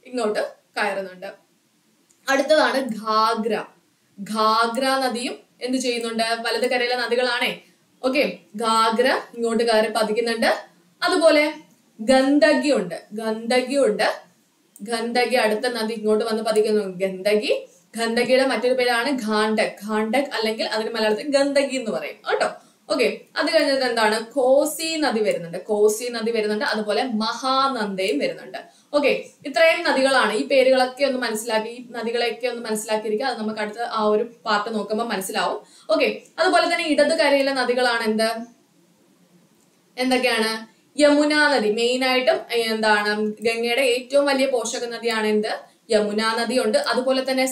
ഇങ്ങോട്ട് കയറുന്നുണ്ട്. അടുത്തതാണ് ഘാഗ്ര. ഘാഗ്ര നദിയും എന്ത് ചെയ്യുന്നുണ്ട്? വലത് കരയിലെ നദികളാണേ. ഓക്കെ, ഘാഗ്ര ഇങ്ങോട്ട് കയറി പതിക്കുന്നുണ്ട്. അതുപോലെ ഗണ്ഡകി ഉണ്ട്. ഗണ്ഡകി അടുത്ത നദി ഇങ്ങോട്ട് വന്ന് പതിക്കുന്നു. ഗണ്ഡകി. ഗണ്ഡകിയുടെ മറ്റൊരു പേരാണ് ഘാണ്ടക്. ഘാണ്ടക് അല്ലെങ്കിൽ അതിന് മലയാളത്തിൽ ഗണ്ഡകി എന്ന് പറയും കേട്ടോ. ഓക്കെ, അത് കഴിഞ്ഞിട്ട് എന്താണ്? കോസി നദി വരുന്നുണ്ട്. അതുപോലെ മഹാനന്ദയും വരുന്നുണ്ട്. ഓക്കെ, ഇത്രയും നദികളാണ്. ഈ പേരുകളൊക്കെ ഒന്ന് മനസ്സിലാക്കി, ഈ നദികളെയൊക്കെ ഒന്ന് മനസ്സിലാക്കിയിരിക്കുക. അത് നമുക്ക് അടുത്ത ആ ഒരു പാർട്ട് നോക്കുമ്പോൾ മനസ്സിലാവും. ഓക്കെ, അതുപോലെ തന്നെ ഇടത് കരയിലെ നദികളാണ് എന്തൊക്കെയാണ്? യമുന നദി. മെയിൻ ആയിട്ടും എന്താണ്? ഗംഗയുടെ ഏറ്റവും വലിയ പോഷക നദിയാണ് യമുന നദിയുണ്ട്. അതുപോലെ തന്നെ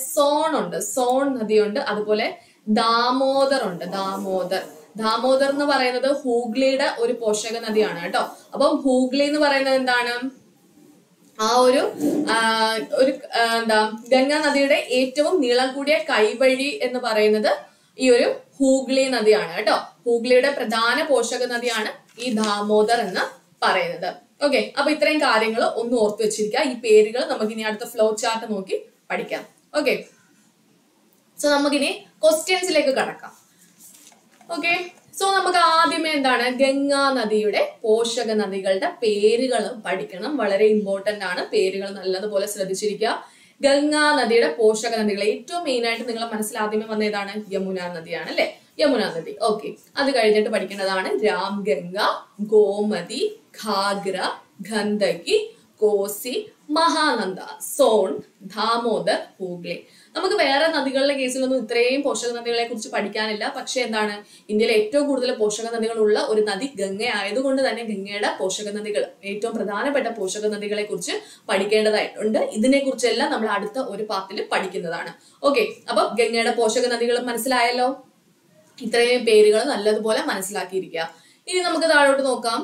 സോൺ നദിയുണ്ട്. അതുപോലെ ദാമോദർ ഉണ്ട്. ദാമോദർ എന്ന് പറയുന്നത് ഹൂഗ്ലിയുടെ ഒരു പോഷക നദിയാണ് കേട്ടോ. അപ്പം ഹൂഗ്ലി എന്ന് പറയുന്നത് എന്താണ്? ആ ഒരു ഗംഗാ നദിയുടെ ഏറ്റവും നീളം കൂടിയ കൈവഴി എന്ന് പറയുന്നത് ഈ ഒരു ഹൂഗ്ലി നദിയാണ് കേട്ടോ. ഹൂഗ്ലിയുടെ പ്രധാന പോഷക നദിയാണ് ഈ ദാമോദർ എന്ന് പറയുന്നത്. ഓക്കെ, അപ്പൊ ഇത്രയും കാര്യങ്ങൾ ഒന്ന് ഓർത്തു വെച്ചിരിക്കുക. ഈ പേരുകൾ നമുക്ക് ഇനി അടുത്ത ഫ്ലോ ചാർട്ട് നോക്കി പഠിക്കാം. ഓക്കെ, സോ നമുക്കിനി ക്വസ്റ്റ്യൻസിലേക്ക് കടക്കാം. ഓക്കെ, സോ നമുക്ക് ആദ്യമേ എന്താണ്? ഗംഗാ നദിയുടെ പോഷക നദികളുടെ പേരുകൾ പഠിക്കണം. വളരെ ഇമ്പോർട്ടന്റ് ആണ്. പേരുകൾ നല്ലതുപോലെ ശ്രദ്ധിച്ചിരിക്കുക. ഗംഗാ നദിയുടെ പോഷക നദികൾ ഏറ്റവും മെയിൻ ആയിട്ട് നിങ്ങളെ മനസ്സിൽ ആദ്യമേ വന്ന ഏതാണ്? യമുന നദിയാണ് അല്ലെ? യമുന നദി. ഓക്കെ, അത് കഴിഞ്ഞിട്ട് പഠിക്കേണ്ടതാണ് രാംഗംഗ, ഗോമതി, ഘാഗ്ര, ഗണ്ഡകി, കോസി, മഹാനന്ദ, സോൺ, ദാമോദർ, ഹൂഗ്ലി. നമുക്ക് വേറെ നദികളുടെ കേസിലൊന്നും ഇത്രയും പോഷക നദികളെ കുറിച്ച് പഠിക്കാനില്ല. പക്ഷെ എന്താണ്? ഇന്ത്യയിലെ ഏറ്റവും കൂടുതൽ പോഷക നദികളുള്ള ഒരു നദി ഗംഗ ആയതുകൊണ്ട് തന്നെ ഗംഗയുടെ പോഷക നദികൾ, ഏറ്റവും പ്രധാനപ്പെട്ട പോഷക നദികളെ കുറിച്ച് പഠിക്കേണ്ടതായിട്ടുണ്ട്. ഇതിനെ കുറിച്ചെല്ലാം നമ്മൾ അടുത്ത ഒരു പാർട്ടിൽ പഠിക്കുന്നതാണ്. ഓക്കെ, അപ്പൊ ഗംഗയുടെ പോഷക നദികൾ മനസ്സിലായല്ലോ. ഇത്രയും പേരുകൾ നല്ലതുപോലെ മനസ്സിലാക്കിയിരിക്കുക. ഇനി നമുക്ക് താഴോട്ട് നോക്കാം.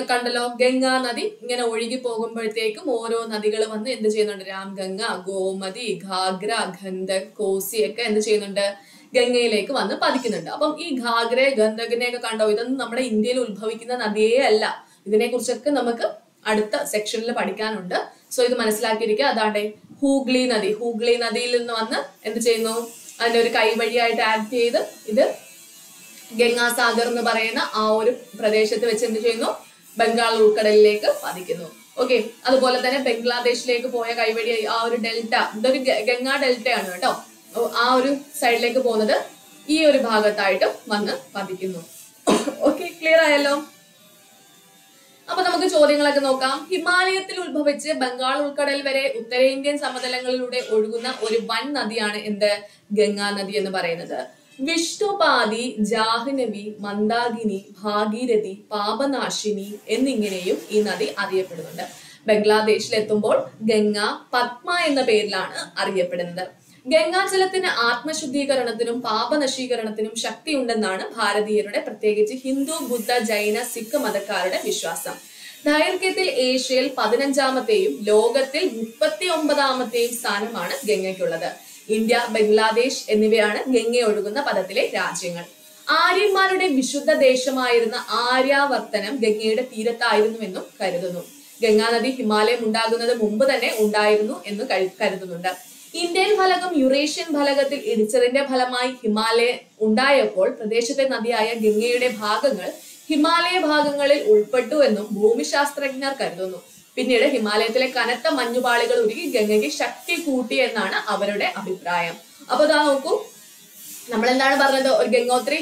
കണ്ടല്ലോ, ഗംഗാ നദി ഇങ്ങനെ ഒഴുകി പോകുമ്പോഴത്തേക്കും ഓരോ നദികൾ വന്ന് എന്ത് ചെയ്യുന്നുണ്ട്? രാംഗംഗ, ഗോമതി, ഘാഗ്ര, ഗണ്ഡക്, കോസി ഒക്കെ എന്ത് ചെയ്യുന്നുണ്ട്? ഗംഗയിലേക്ക് വന്ന് പതിക്കുന്നുണ്ട്. അപ്പം ഈ ഘാഗ്ര, ഗണ്ഡകിനെയൊക്കെ കണ്ടോ? ഇതൊന്നും നമ്മുടെ ഇന്ത്യയിൽ ഉത്ഭവിക്കുന്ന നദിയേ അല്ല. ഇതിനെ കുറിച്ചൊക്കെ നമുക്ക് അടുത്ത സെക്ഷനിൽ പഠിക്കാനുണ്ട്. സോ ഇത് മനസ്സിലാക്കിയിരിക്കുക. അതാണ്ട് ഹൂഗ്ലി നദിയിൽ നിന്ന് വന്ന് എന്ത് ചെയ്യുന്നു? അതിന്റെ ഒരു കൈവഴിയായിട്ട് ആക്ട് ചെയ്ത് ഇത് ഗംഗാസാഗർ എന്ന് പറയുന്ന ആ ഒരു പ്രദേശത്ത് വെച്ച് എന്ത് ചെയ്യുന്നു? ബംഗാൾ ഉൾക്കടലിലേക്ക് പതിക്കുന്നു. ഓക്കെ, അതുപോലെ തന്നെ ബംഗ്ലാദേശിലേക്ക് പോയ കൈവഴി ആ ഒരു ഡെൽറ്റ, ഇതൊരു ഗംഗാ ഡെൽറ്റയാണ് കേട്ടോ. ആ ഒരു സൈഡിലേക്ക് പോകുന്നത് ഈ ഒരു ഭാഗത്തായിട്ടും വന്ന് പതിക്കുന്നു. ഓക്കെ, ക്ലിയർ ആയല്ലോ. അപ്പൊ നമുക്ക് ചോദ്യങ്ങളൊക്കെ നോക്കാം. ഹിമാലയത്തിൽ ഉത്ഭവിച്ച് ബംഗാൾ ഉൾക്കടൽ വരെ ഉത്തരേന്ത്യൻ സമതലങ്ങളിലൂടെ ഒഴുകുന്ന ഒരു വൻ നദിയാണ് ഗംഗാ നദി എന്ന് പറയുന്നത്. വിഷ്ണുപാതി, ജാഹ്നവി, മന്ദാകിനി, ഭാഗീരഥി, പാപനാശിനി എന്നിങ്ങനെയും ഈ നദി അറിയപ്പെടുന്നുണ്ട്. ബംഗ്ലാദേശിൽ എത്തുമ്പോൾ ഗംഗ പത്മ എന്ന പേരിലാണ് അറിയപ്പെടുന്നത്. ഗംഗാജലത്തിന് ആത്മശുദ്ധീകരണത്തിനും പാപനശീകരണത്തിനും ശക്തിയുണ്ടെന്നാണ് ഭാരതീയരുടെ, പ്രത്യേകിച്ച് ഹിന്ദു, ബുദ്ധ, ജൈന, സിഖ് മതക്കാരുടെ വിശ്വാസം. ദൈർഘ്യത്തിൽ ഏഷ്യയിൽ 15ാമത്തെയും ലോകത്തിൽ 39ാമത്തെയും സ്ഥാനമാണ് ഗംഗയ്ക്കുള്ളത്. ഇന്ത്യ, ബംഗ്ലാദേശ് എന്നിവയാണ് ഗംഗ ഒഴുകുന്ന പദത്തിലെ രാജ്യങ്ങൾ. ആര്യന്മാരുടെ വിശുദ്ധ ദേശമായിരുന്ന ആര്യാവർത്തനം ഗംഗയുടെ തീരത്തായിരുന്നുവെന്നും കരുതുന്നു. ഗംഗാനദി ഹിമാലയം ഉണ്ടാകുന്നത് മുമ്പ് തന്നെ ഉണ്ടായിരുന്നു എന്ന് കരുതുന്നുണ്ട്. ഇന്ത്യൻ ഫലകം യുറേഷ്യൻ ഫലകത്തിൽ ഇടിച്ചതിന്റെ ഫലമായി ഹിമാലയം ഉണ്ടായപ്പോൾ പ്രദേശത്തെ നദിയായ ഗംഗയുടെ ഭാഗങ്ങൾ ഹിമാലയ ഭാഗങ്ങളിൽ ഉൾപ്പെട്ടു എന്നും ഭൂമിശാസ്ത്രജ്ഞർ കരുതുന്നു. പിന്നീട് ഹിമാലയത്തിലെ കനത്ത മഞ്ഞുപാളികൾ ഉരുകി ഗംഗയ്ക്ക് ശക്തി കൂട്ടി എന്നാണ് അവരുടെ അഭിപ്രായം. അപ്പൊ ഇതാ നോക്കൂ, നമ്മൾ എന്താണ് പറഞ്ഞത്? ഒരു ഗംഗോത്രി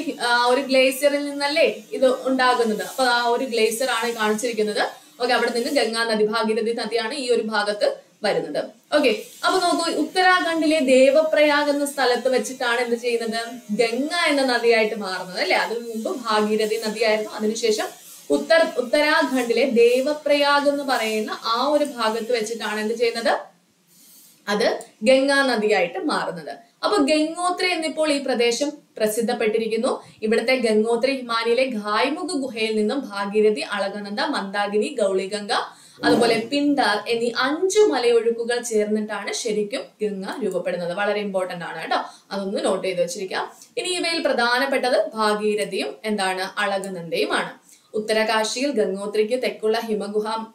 ഒരു ഗ്ലേസിയറിൽ നിന്നല്ലേ ഇത് ഉണ്ടാകുന്നത്. അപ്പൊ ആ ഒരു ഗ്ലേസിയർ ആണ് കാണിച്ചിരിക്കുന്നത്. ഓക്കെ, അവിടെ നിന്ന് ഗംഗാ നദി, ഭാഗീരഥി നദിയാണ് ഈ ഒരു ഭാഗത്ത് വരുന്നത്. ഓക്കെ, അപ്പൊ നോക്കൂ, ഉത്തരാഖണ്ഡിലെ ദേവപ്രയാഗ് എന്ന സ്ഥലത്ത് വെച്ചിട്ടാണ് എന്ത് ചെയ്യുന്നത്, ഗംഗ എന്ന നദിയായിട്ട് മാറുന്നത് അല്ലെ. അതിനു മുമ്പ് ഭാഗീരഥി നദിയായിരുന്നു. അതിനുശേഷം ഉത്തരാഖണ്ഡിലെ ദേവപ്രയാഗ് എന്ന് പറയുന്ന ആ ഒരു ഭാഗത്ത് വെച്ചിട്ടാണ് എന്ത് ചെയ്യുന്നത്, അത് ഗംഗാ നദിയായിട്ട് മാറുന്നത്. അപ്പൊ ഗംഗോത്രി എന്നിപ്പോൾ ഈ പ്രദേശം പ്രസിദ്ധപ്പെട്ടിരിക്കുന്നു. ഇവിടുത്തെ ഗംഗോത്രി ഹിമാലയിലെ ഘായ്മുഖ് ഗുഹയിൽ നിന്നും ഭാഗീരഥി, അളകനന്ദ, മന്ദാകിനി, ഗൗളിഗംഗ, അതുപോലെ പിണ്ടാർ എന്നീ 5 മലയൊഴുക്കുകൾ ചേർന്നിട്ടാണ് ശരിക്കും ഗംഗ രൂപപ്പെടുന്നത്. വളരെ ഇമ്പോർട്ടന്റ് ആണ് കേട്ടോ, അതൊന്ന് നോട്ട് ചെയ്ത് വെച്ചിരിക്കാം. ഇനി ഇവയിൽ പ്രധാനപ്പെട്ടത് ഭാഗീരഥിയും എന്താണ്, അളകനന്ദയുമാണ്. ഉത്തരകാശിയിൽ ഗംഗോത്രിക്ക് തെക്കുള്ള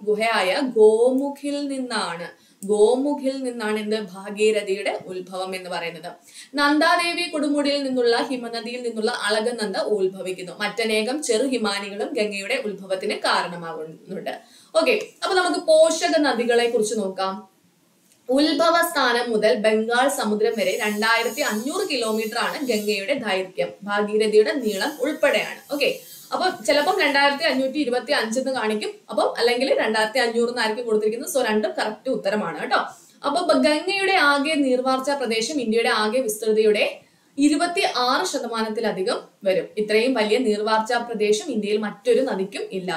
ഗുഹയായ ഗോമുഖിൽ നിന്നാണ് എന്ത് ഭാഗീരഥിയുടെ ഉത്ഭവം എന്ന് പറയുന്നത്. നന്ദാദേവി കൊടുമുടിയിൽ നിന്നുള്ള ഹിമനദിയിൽ നിന്നുള്ള അളകനന്ദ ഉത്ഭവിക്കുന്നു. മറ്റനേകം ചെറു ഹിമാനികളും ഗംഗയുടെ ഉത്ഭവത്തിന് കാരണമാകുന്നുണ്ട്. ഓക്കെ, അപ്പൊ നമുക്ക് പോഷക നദികളെ കുറിച്ച് നോക്കാം. ഉത്ഭവ സ്ഥാനം മുതൽ ബംഗാൾ സമുദ്രം വരെ 2500 കിലോമീറ്റർ ആണ് ഗംഗയുടെ ദൈർഘ്യം. ഭാഗീരഥിയുടെ നീളം ഉൾപ്പെടെയാണ്. ഓക്കെ, അപ്പൊ ചിലപ്പം 2525 എന്ന് കാണിക്കും, അപ്പം അല്ലെങ്കിൽ 2500 എന്നായിരിക്കും കൊടുത്തിരിക്കുന്നത്. സോ രണ്ടും കറക്റ്റ് ഉത്തരമാണ് കേട്ടോ. അപ്പൊ ഗംഗയുടെ ആകെ നീർവാർച്ചാ പ്രദേശം ഇന്ത്യയുടെ ആകെ വിസ്തൃതിയുടെ 26% വരും. ഇത്രയും വലിയ നീർവാർച്ചാ പ്രദേശം ഇന്ത്യയിൽ മറ്റൊരു നദിക്കും ഇല്ല.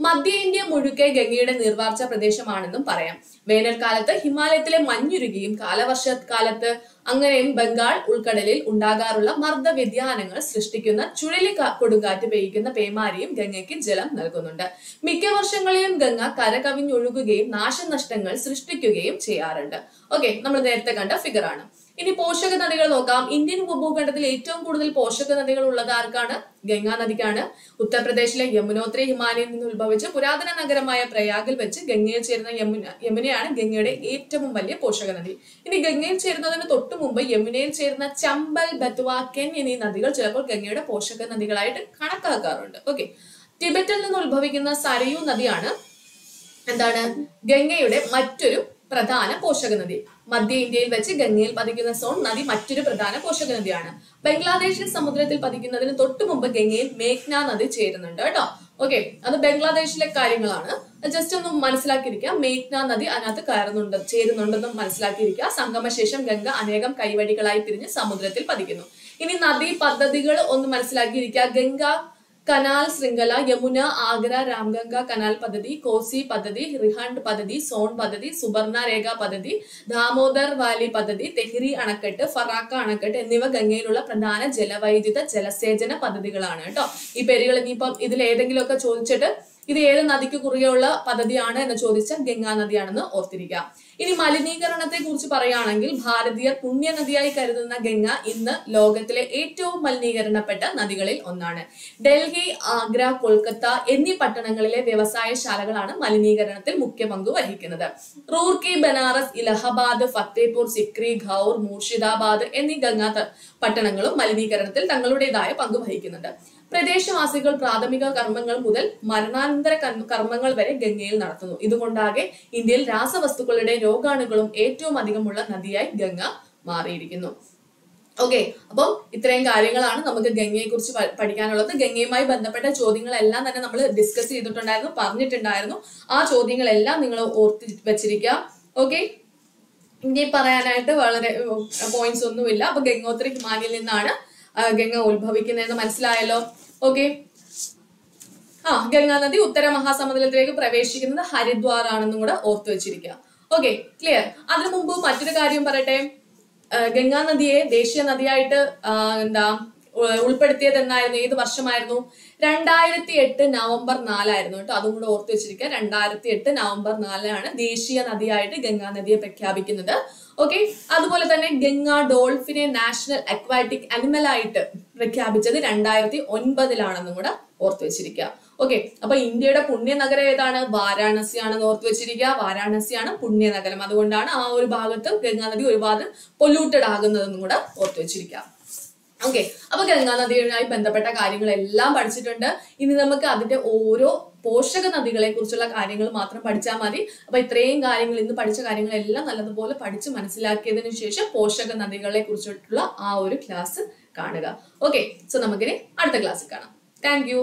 മധ്യ ഇന്ത്യ മുഴുക്കെ ഗംഗയുടെ നീർവാർച്ചാ പ്രദേശമാണെന്നും പറയാം. വേനൽക്കാലത്ത് ഹിമാലയത്തിലെ മഞ്ഞുരുകിയും കാലവർഷക്കാലത്ത് അങ്ങനെയും ബംഗാൾ ഉൾക്കടലിൽ ഉണ്ടാകാറുള്ള മർദ്ദ വ്യതിയാനങ്ങൾ സൃഷ്ടിക്കുന്ന ചുഴലി കൊടുങ്കാറ്റ് പെയ്യിക്കുന്ന പേമാരിയും ഗംഗയ്ക്ക് ജലം നൽകുന്നുണ്ട്. മിക്ക വർഷങ്ങളിലും ഗംഗ കരകവിഞ്ഞൊഴുകുകയും നാശനഷ്ടങ്ങൾ സൃഷ്ടിക്കുകയും ചെയ്യാറുണ്ട്. ഓക്കെ, നമ്മൾ നേരത്തെ കണ്ട ഫിഗർ ആണ്. ഇനി പോഷക നദികൾ നോക്കാം. ഇന്ത്യൻ ഉപഭൂഖണ്ഡത്തിൽ ഏറ്റവും കൂടുതൽ പോഷക നദികൾ ഉള്ളത് ആർക്കാണ്? ഗംഗാ നദിക്കാണ്. ഉത്തർപ്രദേശിലെ യമുനോത്രി ഹിമാലയത്തിൽ നിന്ന് ഉത്ഭവിച്ച് പുരാതന നഗരമായ പ്രയാഗിൽ വെച്ച് ഗംഗയിൽ ചേരുന്ന യമുനയാണ് ഗംഗയുടെ ഏറ്റവും വലിയ പോഷക നദി. ഇനി ഗംഗയിൽ ചേരുന്നതിന് തൊട്ടു മുമ്പ് യമുനയിൽ ചേരുന്ന ചമ്പൽ, ബത്വ, കെൻ എന്നീ നദികൾ ചിലപ്പോൾ ഗംഗയുടെ പോഷക നദികളായിട്ട് കണക്കാക്കാറുണ്ട്. ഓക്കെ, ടിബറ്റിൽ നിന്ന് ഉത്ഭവിക്കുന്ന സരയൂ നദിയാണ് എന്താണ് ഗംഗയുടെ മറ്റൊരു പ്രധാന പോഷക നദി. മധ്യ ഇന്ത്യയിൽ വെച്ച് ഗംഗയിൽ പതിക്കുന്ന സോൺ നദി മറ്റൊരു പ്രധാന പോഷക നദിയാണ്. ബംഗ്ലാദേശിൽ സമുദ്രത്തിൽ പതിക്കുന്നതിന് തൊട്ടു മുമ്പ് ഗംഗയിൽ മേഘ്ന നദി ചേരുന്നുണ്ട് കേട്ടോ. ഓക്കെ, അത് ബംഗ്ലാദേശിലെ കാര്യങ്ങളാണ്. ജസ്റ്റ് ഒന്ന് മനസ്സിലാക്കിയിരിക്കുക. മേഘ്ന നദി അതിനകത്ത് ചേരുന്നുണ്ടെന്നും മനസ്സിലാക്കിയിരിക്കുക. സംഗമശേഷം ഗംഗ അനേകം കൈവഴികളായി തിരിഞ്ഞ് സമുദ്രത്തിൽ പതിക്കുന്നു. ഇനി നദീ പദ്ധതികൾ ഒന്ന് മനസ്സിലാക്കിയിരിക്കുക. ഗംഗ കനാൽ ശൃംഖല, യമുന, ആഗ്ര രാംഗംഗ കനാൽ പദ്ധതി, കോസി പദ്ധതി, റിഹണ്ട് പദ്ധതി, സോൺ പദ്ധതി, സുബർണ രേഖ പദ്ധതി, ദാമോദർ വാലി പദ്ധതി, തെഹ്രി അണക്കെട്ട്, ഫറാക്ക അണക്കെട്ട് എന്നിവ ഗംഗയിലുള്ള പ്രധാന ജലവൈദ്യുത ജലസേചന പദ്ധതികളാണ് കേട്ടോ. ഈ പേരുകൾ ഇനിയിപ്പം ഇതിൽ ഏതെങ്കിലുമൊക്കെ ചോദിച്ചിട്ട് ഇത് ഏത് നദിക്ക് കുറുകെയുള്ള പദ്ധതിയാണ് എന്ന് ചോദിച്ചാൽ ഗംഗാ നദിയാണെന്ന് ഓർത്തിരിക്കുക. ഇനി മലിനീകരണത്തെ കുറിച്ച് പറയുകയാണെങ്കിൽ ഭാരതീയർ പുണ്യ നദിയായി കരുതുന്ന ഗംഗ ഇന്ന് ലോകത്തിലെ ഏറ്റവും മലിനീകരണപ്പെട്ട നദികളിൽ ഒന്നാണ്. ഡൽഹി, ആഗ്ര, കൊൽക്കത്ത എന്നീ പട്ടണങ്ങളിലെ വ്യവസായശാലകളാണ് മലിനീകരണത്തിൽ മുഖ്യ പങ്ക് വഹിക്കുന്നത്. റൂർക്കി, ബനാറസ്, ഇലഹബാദ്, ഫത്തേപൂർ സിക്രി, ഘൗർ, മൂർഷിദാബാദ് എന്നീ ഗംഗാ പട്ടണങ്ങളും മലിനീകരണത്തിൽ തങ്ങളുടേതായ പങ്ക് വഹിക്കുന്നുണ്ട്. പ്രദേശവാസികൾ പ്രാഥമിക കർമ്മങ്ങൾ മുതൽ മരണാനന്തര കർമ്മങ്ങൾ വരെ ഗംഗയിൽ നടത്തുന്നു. ഇതുകൊണ്ടാകെ ഇന്ത്യയിൽ രാസവസ്തുക്കളുടെ രോഗാണുക്കളും ഏറ്റവും അധികമുള്ള നദിയായി ഗംഗ മാറിയിരിക്കുന്നു. ഓക്കെ, അപ്പം ഇത്രയും കാര്യങ്ങളാണ് നമുക്ക് ഗംഗയെ കുറിച്ച് പഠിക്കാനുള്ളത്. ഗംഗയുമായി ബന്ധപ്പെട്ട ചോദ്യങ്ങളെല്ലാം തന്നെ നമ്മൾ ഡിസ്കസ് ചെയ്തിട്ടുണ്ടായിരുന്നു, പറഞ്ഞിട്ടുണ്ടായിരുന്നു. ആ ചോദ്യങ്ങളെല്ലാം നിങ്ങൾ ഓർത്ത് വെച്ചിരിക്കുക. ഓക്കെ, ഇനി പറയാനായിട്ട് വളരെ പോയിന്റ്സ് ഒന്നുമില്ല. അപ്പൊ ഗംഗോത്രി ഹിമാലയിൽ നിന്നാണ് ഗംഗ ഉത്ഭവിക്കുന്നതെന്ന് മനസ്സിലായല്ലോ. ഓക്കെ, ഗംഗാ നദി ഉത്തര മഹാസമുദ്രത്തിലേക്ക് പ്രവേശിക്കുന്നത് ഹരിദ്വാർ ആണെന്നും കൂടെ ഓർത്തു വെച്ചിരിക്കുക. Okay, clear. അതിനു മുമ്പ് മറ്റൊരു കാര്യം പറയട്ടെ. ഗംഗാ നദിയെ ദേശീയ നദിയായിട്ട് ഉൾപ്പെടുത്തിയത് എന്നായിരുന്നു? ഏത് വർഷമായിരുന്നു? 2008 നവംബർ 4 ആയിരുന്നു കേട്ടോ. അതും കൂടെ ഓർത്തു വെച്ചിരിക്കുക. 2008 നവംബർ 4 ദേശീയ നദിയായിട്ട് ഗംഗാ നദിയെ പ്രഖ്യാപിക്കുന്നത്. ഓക്കെ, അതുപോലെ തന്നെ ഗംഗാ ഡോൾഫിനെ നാഷണൽ അക്വാറ്റിക് അനിമൽ ആയിട്ട് പ്രഖ്യാപിച്ചത് 2009 കൂടെ ഓർത്തു വെച്ചിരിക്കുക. ഓക്കെ, അപ്പൊ ഇന്ത്യയുടെ പുണ്യനഗരം ഏതാണ്? വാരാണസി ആണെന്ന് ഓർത്തു വെച്ചിരിക്കുക. വാരാണസിയാണ് പുണ്യനഗരം. അതുകൊണ്ടാണ് ആ ഒരു ഭാഗത്ത് ഗംഗാ നദി ഒരുപാട് പൊല്യൂട്ടഡ് ആകുന്നതെന്നും കൂടെ ഓർത്തു വെച്ചിരിക്കുക. ഓക്കെ, അപ്പൊ ഗംഗാ നദിയുമായി ബന്ധപ്പെട്ട കാര്യങ്ങളെല്ലാം പഠിച്ചിട്ടുണ്ട്. ഇനി നമുക്ക് അതിന്റെ ഓരോ പോഷക നദികളെ കുറിച്ചുള്ള കാര്യങ്ങൾ മാത്രം പഠിച്ചാൽ മതി. അപ്പൊ ഇത്രയും കാര്യങ്ങൾ, ഇന്ന് പഠിച്ച കാര്യങ്ങളെല്ലാം നല്ലതുപോലെ പഠിച്ച് മനസ്സിലാക്കിയതിനു ശേഷം പോഷക നദികളെ കുറിച്ചിട്ടുള്ള ആ ഒരു ക്ലാസ് കാണുക. ഓക്കെ, സോ നമുക്കിനി അടുത്ത ക്ലാസ്സിൽ കാണാം. Thank you.